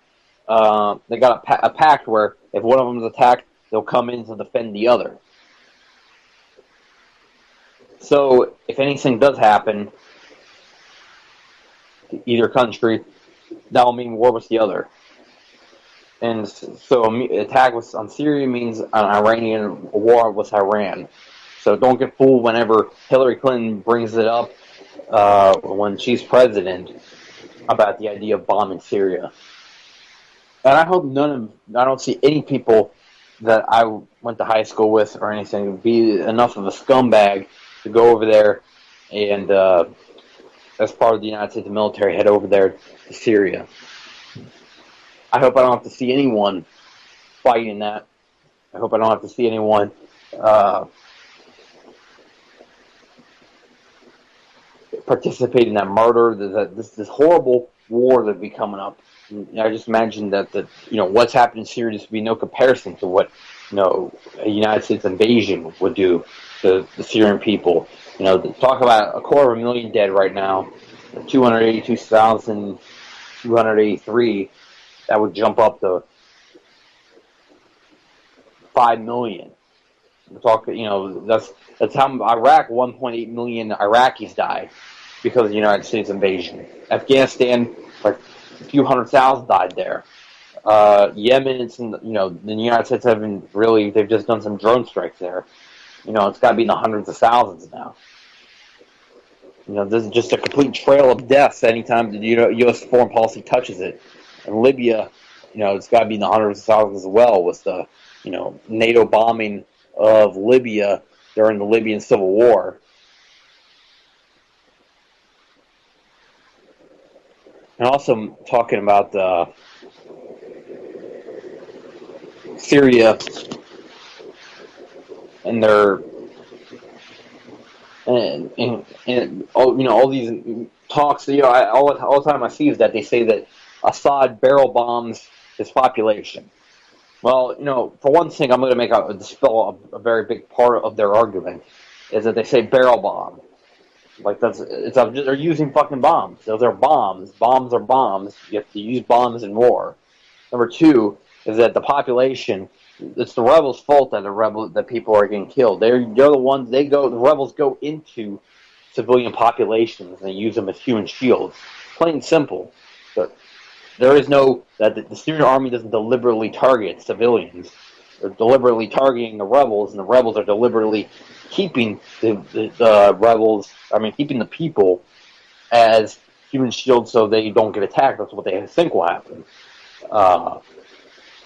they got a pact where if one of them is attacked, they'll come in to defend the other. So if anything does happen to either country, that will mean war with the other. And so attack on Syria means an Iranian war with Iran. So don't get fooled whenever Hillary Clinton brings it up when she's president about the idea of bombing Syria. And I hope I don't see any people that I went to high school with or anything be enough of a scumbag to go over there and, as part of the United States military, head over there to Syria. I hope I don't have to see anyone fighting that. I hope I don't have to see anyone participate in that murder. This horrible war that'd be coming up. And I just imagine that what's happened in Syria just would be no comparison to what a United States invasion would do to the Syrian people. Talk about 250,000 dead right now, 282,283. That would jump up to 5 million. We're talking, that's how Iraq, 1.8 million Iraqis died because of the United States invasion. Afghanistan, like a few 100,000 died there. Yemen, the United States they've just done some drone strikes there. It's got to be in the hundreds of thousands now. This is just a complete trail of deaths anytime the U.S. foreign policy touches it. And Libya, it's got to be in the hundreds of thousands as well with the, NATO bombing of Libya during the Libyan Civil War. And also talking about Syria and their and all these talks. All the time I see is that they say that Assad barrel bombs his population. Well, for one thing, I'm going to dispel a very big part of their argument is that they say barrel bomb. Like they're using fucking bombs. Those are bombs. Bombs are bombs. You have to use bombs in war. Number two is that the population. It's the rebels' fault that people are getting killed. They're the ones. The rebels go into civilian populations and they use them as human shields. Plain and simple. But there is that the Syrian army doesn't deliberately target civilians. They're deliberately targeting the rebels, and the rebels are deliberately keeping keeping the people as human shields so they don't get attacked. That's what they think will happen.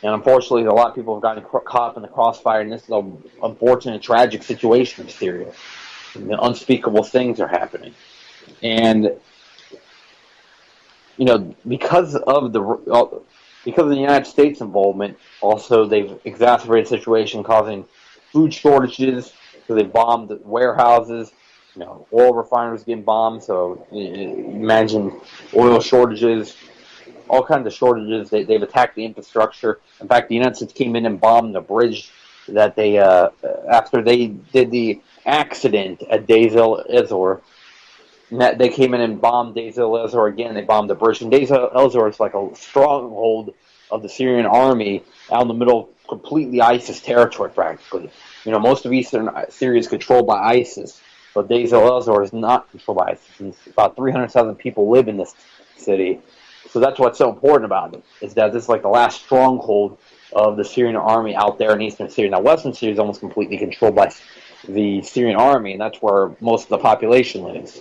And unfortunately, a lot of people have gotten caught up in the crossfire, and this is an unfortunate, tragic situation in Syria. And unspeakable things are happening. And, because of the United States involvement, also they've exacerbated the situation, causing food shortages, so they bombed warehouses, oil refineries getting bombed, so imagine oil shortages, all kinds of shortages. They've attacked the infrastructure. In fact, the United States came in and bombed a bridge that they, after they did the accident at Deir el-Zor, they came in and bombed Deir el-Zor again. They bombed the bridge. And Deir el-Zor is like a stronghold of the Syrian army out in the middle of completely ISIS territory, practically. Most of eastern Syria is controlled by ISIS, but Deir el-Zor is not controlled by ISIS. And about 300,000 people live in this city. So that's what's so important about it, is that this is like the last stronghold of the Syrian army out there in eastern Syria. Now, western Syria is almost completely controlled by the Syrian army, and that's where most of the population lives.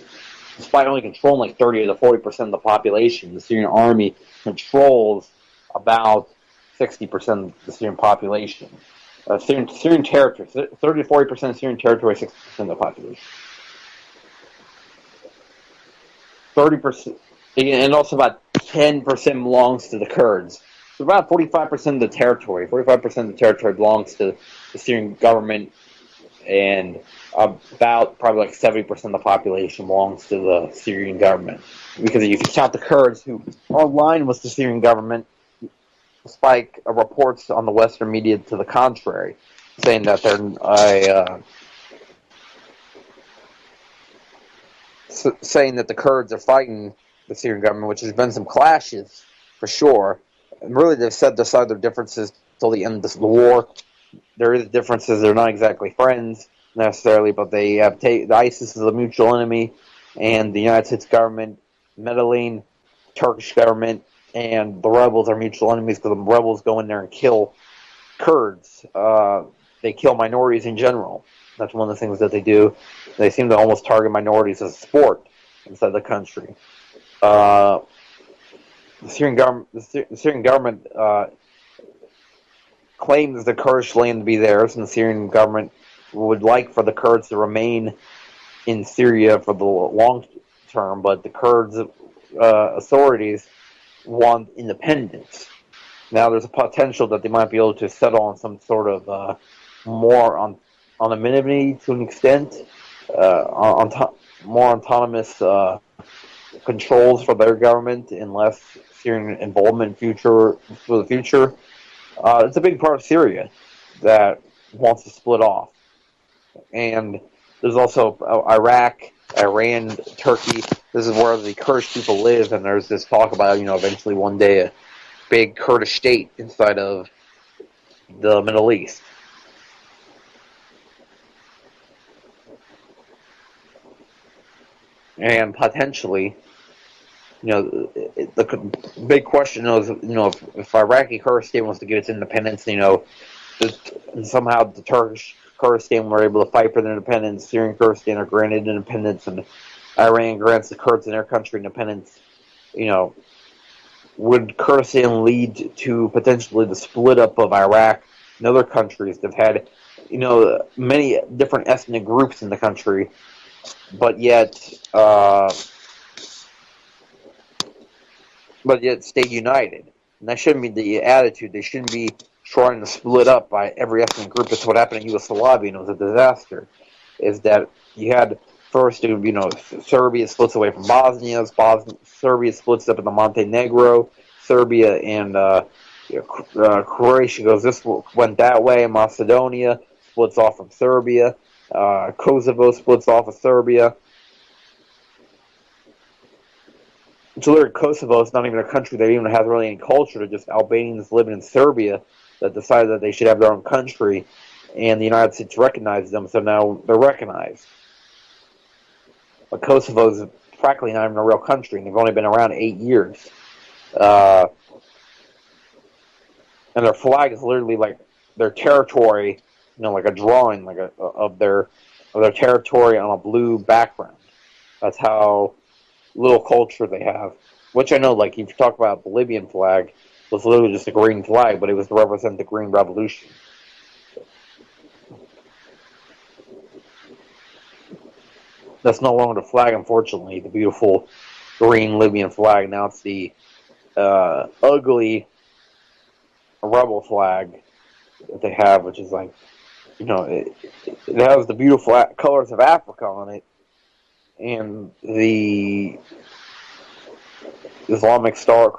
Despite only controlling like 30 to 40% of the population, the Syrian army controls about 60% of the Syrian population. Syrian territory, 30 to 40% of Syrian territory, 60% of the population. 30%, and also about 10% belongs to the Kurds. So about 45% of the territory, 45% of the territory belongs to the Syrian government, and about probably like 70% of the population belongs to the Syrian government. Because if you count the Kurds, who are aligned with the Syrian government, despite reports on the Western media to the contrary, saying that saying that the Kurds are fighting the Syrian government, which has been some clashes for sure. And really, they've set aside their differences till the end of the war. There is differences; they're not exactly friends necessarily, but they have the ISIS is a mutual enemy, and the United States government, Medellin, Turkish government, and the rebels are mutual enemies because the rebels go in there and kill Kurds. They kill minorities in general. That's one of the things that they do. They seem to almost target minorities as a sport inside the country. The Syrian government claims the Kurdish land to be theirs, and the Syrian government would like for the Kurds to remain in Syria for the long term, but the Kurds authorities want independence. Now there's a potential that they might be able to settle on some sort of more anonymity to an extent, more autonomous controls for their government and less Syrian involvement for the future. It's a big part of Syria that wants to split off. And there's also Iraq, Iran, Turkey. This is where the Kurdish people live, and there's this talk about, eventually one day a big Kurdish state inside of the Middle East. And potentially, the big question is, if Iraqi Kurdistan wants to give its independence, somehow the Turkish Kurdistan were able to fight for their independence, Syrian Kurdistan are granted independence, and Iran grants the Kurds in their country independence, would Kurdistan lead to potentially the split up of Iraq and other countries that have had, many different ethnic groups in the country, but yet stay united? And that shouldn't be the attitude. They shouldn't be trying to split up by every ethnic group. That's what happened in Yugoslavia, and it was a disaster. Is that you had first, Serbia splits away from Bosnia. Serbia splits up into Montenegro. Serbia and Croatia this went that way. Macedonia splits off from Serbia. Kosovo splits off of Serbia. So literally, Kosovo is not even a country that even has really any culture. They're just Albanians living in Serbia that decided that they should have their own country, and the United States recognized them, so now they're recognized. But Kosovo is practically not even a real country, and they've only been around 8 years. And their flag is literally like their territory, like a drawing of their territory on a blue background. That's how little culture they have. Which I know, like, if you talk about the Libyan flag, it was literally just a green flag, but it was to represent the Green Revolution. That's no longer the flag, unfortunately, the beautiful green Libyan flag. Now it's the ugly rebel flag that they have, which is like, it has the beautiful colors of Africa on it, and the Islamic star and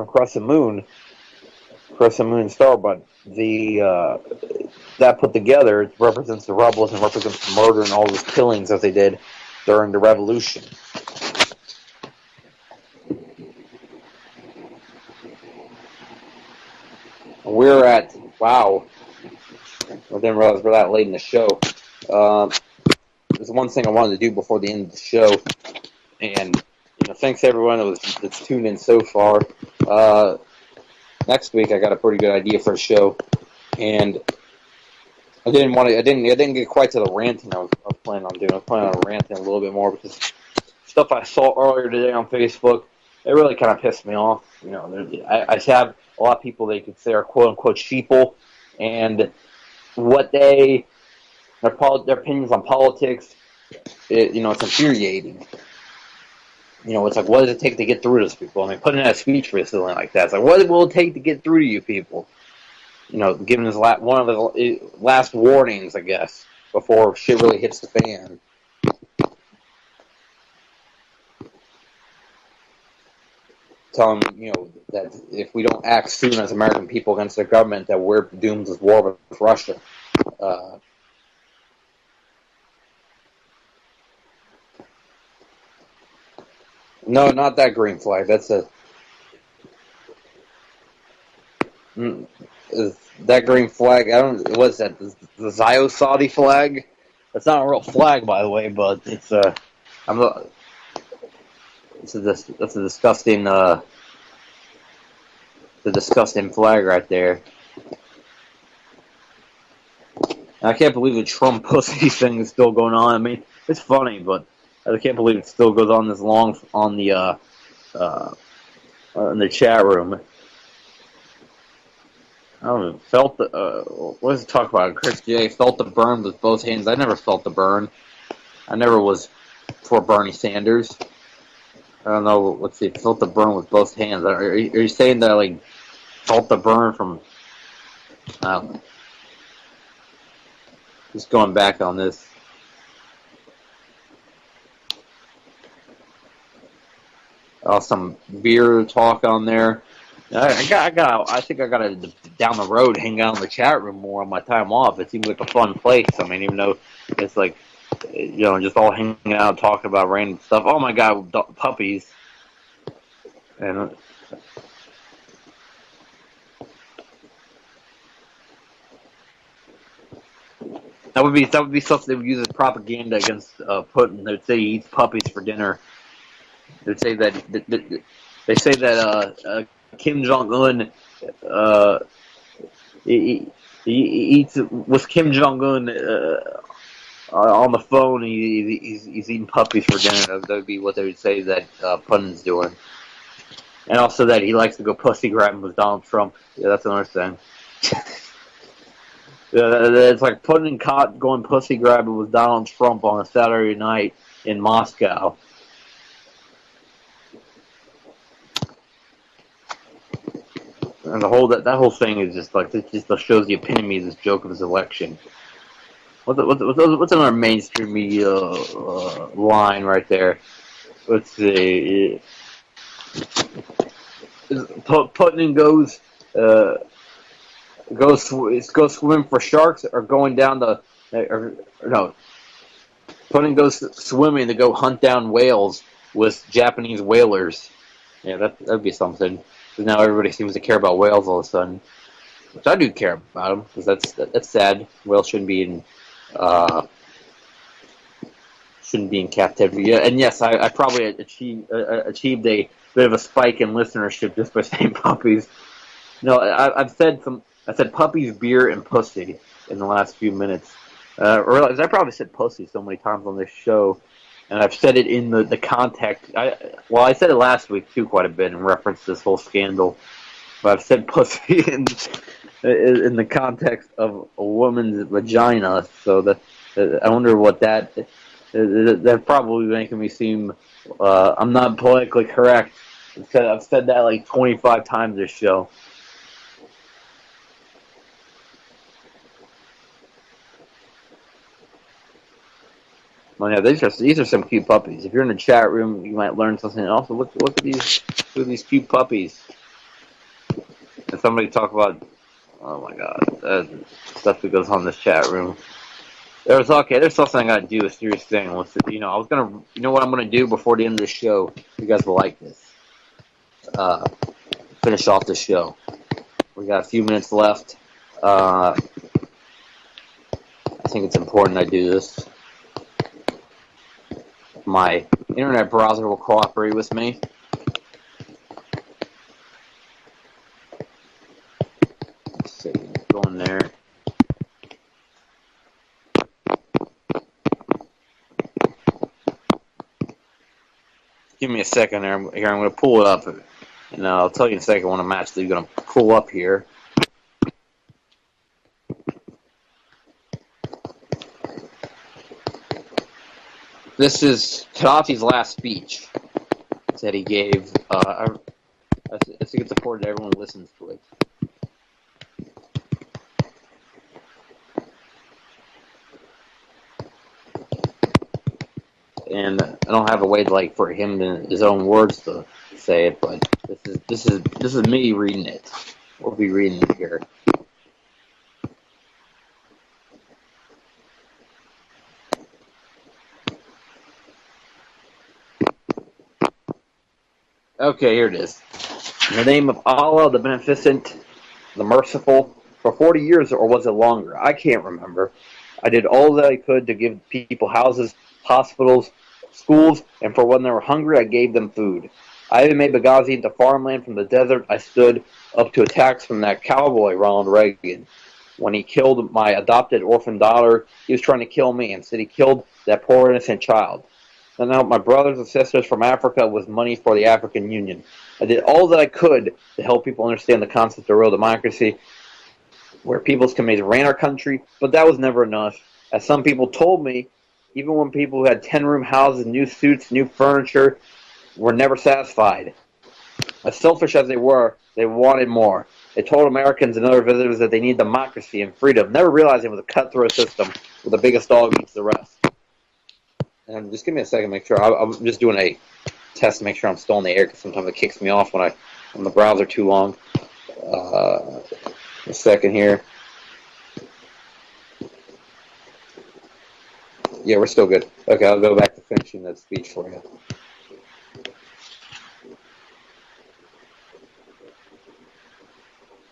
crescent moon star, but that put together represents the rebels and represents the murder and all those killings that they did during the revolution. We're at, wow, I didn't realize we're that late in the show. There's one thing I wanted to do before the end of the show, and thanks to everyone that's tuned in so far. Next week I got a pretty good idea for a show, and I didn't get quite to the ranting I was planning on doing. I was planning on ranting a little bit more because stuff I saw earlier today on Facebook, it really kind of pissed me off. I have a lot of people they could say are quote unquote sheeple, and what their opinions on politics, it's infuriating. It's like, what does it take to get through to those people? I mean, putting in a speech for something like that, it's like, what will it take to get through to you people? Giving his one of his last warnings, I guess, before shit really hits the fan. Telling that if we don't act soon as American people against their government, that we're doomed to war with Russia. No, not that green flag. That's that green flag. What's that? The Zio Saudi flag? That's not a real flag, by the way, but it's that's a disgusting, the disgusting flag right there. And I can't believe that Trump pussy thing is still going on. I mean, it's funny, but I can't believe it still goes on this long on the in the chat room. Oh, felt the, what does it talk about? Chris J. felt the burn with both hands. I never felt the burn. I never was for Bernie Sanders. I don't know. Let's see. Felt the burn with both hands. Are you saying that, like, felt the burn from, I don't know. Just going back on this. Some beer talk on there. I think I gotta down the road hang out in the chat room more on my time off. It seems like a fun place. I mean, even though it's like, just all hanging out, talking about random stuff. Oh my God, puppies! And that would be something they would use as propaganda against Putin. They'd say he eats puppies for dinner. They'd say that Kim Jong Un he eats with Kim Jong Un on the phone. He's eating puppies for dinner. That would be what they would say that Putin's doing, and also that he likes to go pussy grabbing with Donald Trump. Yeah, that's another thing. It's like Putin caught going pussy grabbing with Donald Trump on a Saturday night in Moscow. And that whole thing is just like, this just shows the epitome of this joke of his election. What's another mainstream media line right there? Let's see. Putin goes swimming for sharks, or going down no. Putin goes swimming to go hunt down whales with Japanese whalers. Yeah, that'd be something. Because now everybody seems to care about whales all of a sudden, which I do care about them, because that's sad. Whales shouldn't be in captivity. Yeah, and yes, I probably achieved a bit of a spike in listenership just by saying puppies. No, I said puppies, beer, and pussy in the last few minutes. I probably said pussy so many times on this show. And I've said it in the context. I said it last week too, quite a bit, in reference to this whole scandal. But I've said pussy in the context of a woman's vagina. So I wonder what that probably making me seem I'm not politically correct. I've said that like 25 times this show. Well, yeah, these are some cute puppies. If you're in the chat room, you might learn something. Also, look at these cute puppies. And somebody talk about, oh my God, stuff that goes on in this chat room. There's something I gotta do, a serious thing. I was gonna, what I'm gonna do before the end of the show. You guys will like this. Finish off the show. We got a few minutes left. I think it's important I do this. My internet browser will cooperate with me. Let's see, go in there. Give me a second there. I'm going to pull it up, and I'll tell you in a second when I'm actually going to pull up here. This is Gaddafi's last speech that he gave. I think it's important that everyone listens to it. And I don't have a way to, for him in his own words to say it, but this is me reading it. We'll be reading it here. Okay, here it is. In the name of Allah, the Beneficent, the Merciful, for 40 years, or was it longer? I can't remember. I did all that I could to give people houses, hospitals, schools, and for when they were hungry, I gave them food. I even made Benghazi into farmland from the desert. I stood up to attacks from that cowboy, Ronald Reagan. When he killed my adopted orphan daughter, he was trying to kill me, and said he killed that poor innocent child. And now my brothers and sisters from Africa with money for the African Union. I did all that I could to help people understand the concept of real democracy. where people's committees ran our country, but that was never enough. As some people told me, even when people who had 10-room houses, new suits, new furniture, were never satisfied. As selfish as they were, they wanted more. They told Americans and other visitors that they need democracy and freedom, never realizing it was a cutthroat system where the biggest dog eats the rest. And just give me a second to make sure. I'm just doing a test to make sure I'm still in the air, because sometimes it kicks me off when the browser too long. A second here. Yeah, we're still good. Okay, I'll go back to finishing that speech for you.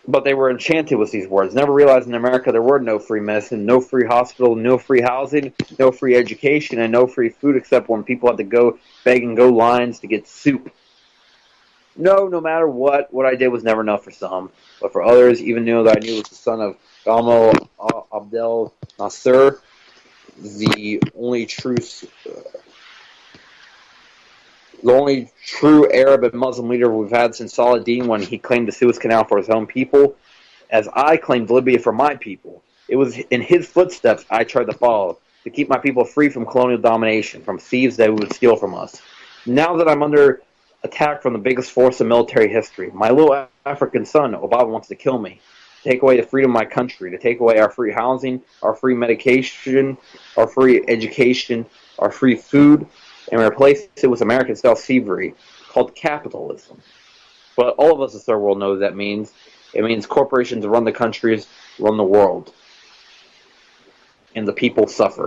But they were enchanted with these words, never realizing in America there were no free medicine, no free hospital, no free housing, no free education, and no free food except when people had to go beg and go lines to get soup. No matter what I did was never enough for some. But for others, even though that I knew was the son of Gamal Abdel Nasser, the only true Arab and Muslim leader we've had since Saladin, when he claimed the Suez Canal for his own people, as I claimed Libya for my people. It was in his footsteps I tried to follow, to keep my people free from colonial domination, from thieves that would steal from us. Now that I'm under attack from the biggest force in military history, my little African son, Obama, wants to kill me, to take away the freedom of my country, to take away our free housing, our free medication, our free education, our free food, and replace it with American-style thievery called capitalism. But all of us in the third world know what that means. It means corporations run the countries, run the world, and the people suffer.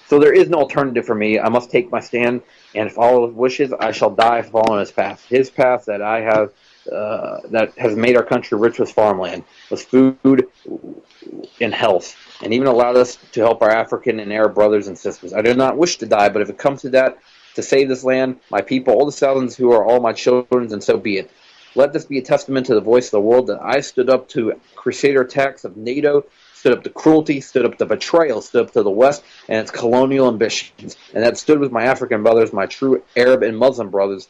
So there is no alternative for me. I must take my stand, and if all his wishes, I shall die following his path. His path that I have, that has made our country rich with farmland, with food and health, and even allowed us to help our African and Arab brothers and sisters. I do not wish to die, but if it comes to that, to save this land, my people, all the thousands who are all my children, and so be it. Let this be a testament to the voice of the world that I stood up to crusader attacks of NATO, stood up to cruelty, stood up to betrayal, stood up to the West and its colonial ambitions, and that stood with my African brothers, my true Arab and Muslim brothers,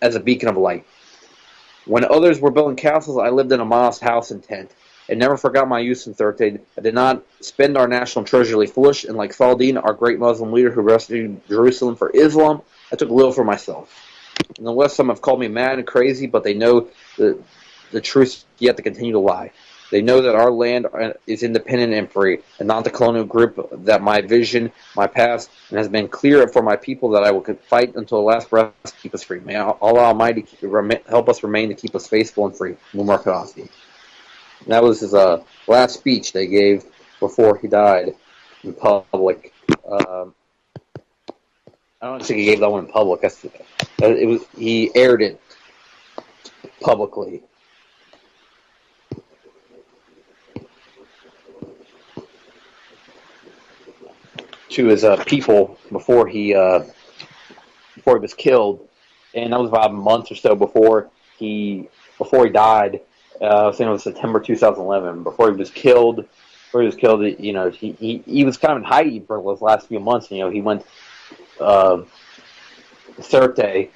as a beacon of light. When others were building castles, I lived in a modest house and tent, and never forgot my youth in Sirte. I did not spend our national treasure like foolish, and like Saladin, our great Muslim leader who rescued Jerusalem for Islam, I took little for myself. In the West, some have called me mad and crazy, but they know the truth yet to continue to lie. They know that our land is independent and free, and not the colonial group, that my vision, my past, and has been clear for my people that I will fight until the last breath to keep us free. May Allah Almighty help us remain to keep us faithful and free. Muammar Gaddafi. That was his last speech they gave before he died in public. I don't think he gave that one in public. He aired it publicly. To his people before he was killed, and that was about a month or so before he died. I think it was September 2011. Before he was killed, you know, he was kind of in hiding for those last few months. You know, he went Sirte,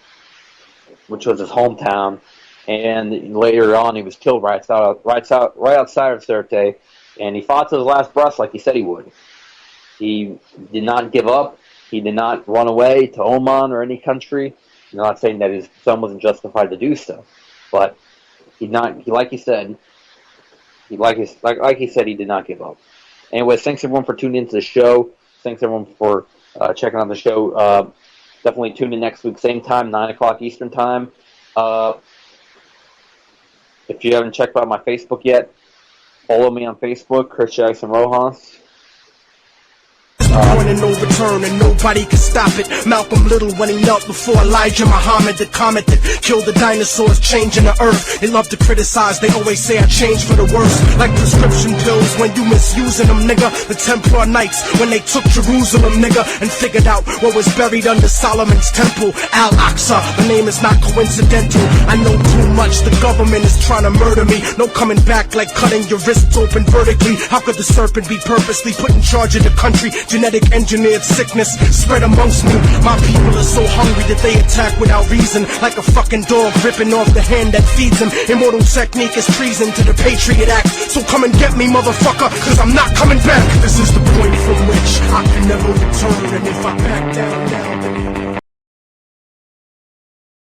which was his hometown, and later on he was killed right outside of Sirte, and he fought to his last breath like he said he would. He did not give up. He did not run away to Oman or any country. I'm not saying that his son wasn't justified to do so, but he did not give up. Anyways, thanks everyone for tuning into the show. Thanks everyone for checking out the show. Definitely tune in next week, same time, 9 o'clock Eastern time. If you haven't checked out my Facebook yet, follow me on Facebook, Chris Jackson Rojas. Point and no return, and nobody can stop it. Malcolm Little, when he knelt before Elijah Muhammad, the comet that killed the dinosaurs, changing the earth. They love to criticize, they always say I changed for the worse. Like prescription pills when you misusing them, nigga. The Templar Knights, when they took Jerusalem, nigga, and figured out what was buried under Solomon's temple, Al-Aqsa. The name is not coincidental. I know too much, the government is trying to murder me. No coming back like cutting your wrists open vertically. How could the serpent be purposely put in charge of the country? Genetic genetic engineered sickness spread amongst me. My people are so hungry that they attack without reason, like a fucking dog ripping off the hand that feeds him. Immortal technique is treason to the Patriot Act. So come and get me, motherfucker, cause I'm not coming back. This is the point from which I can never return, and if I back down now, then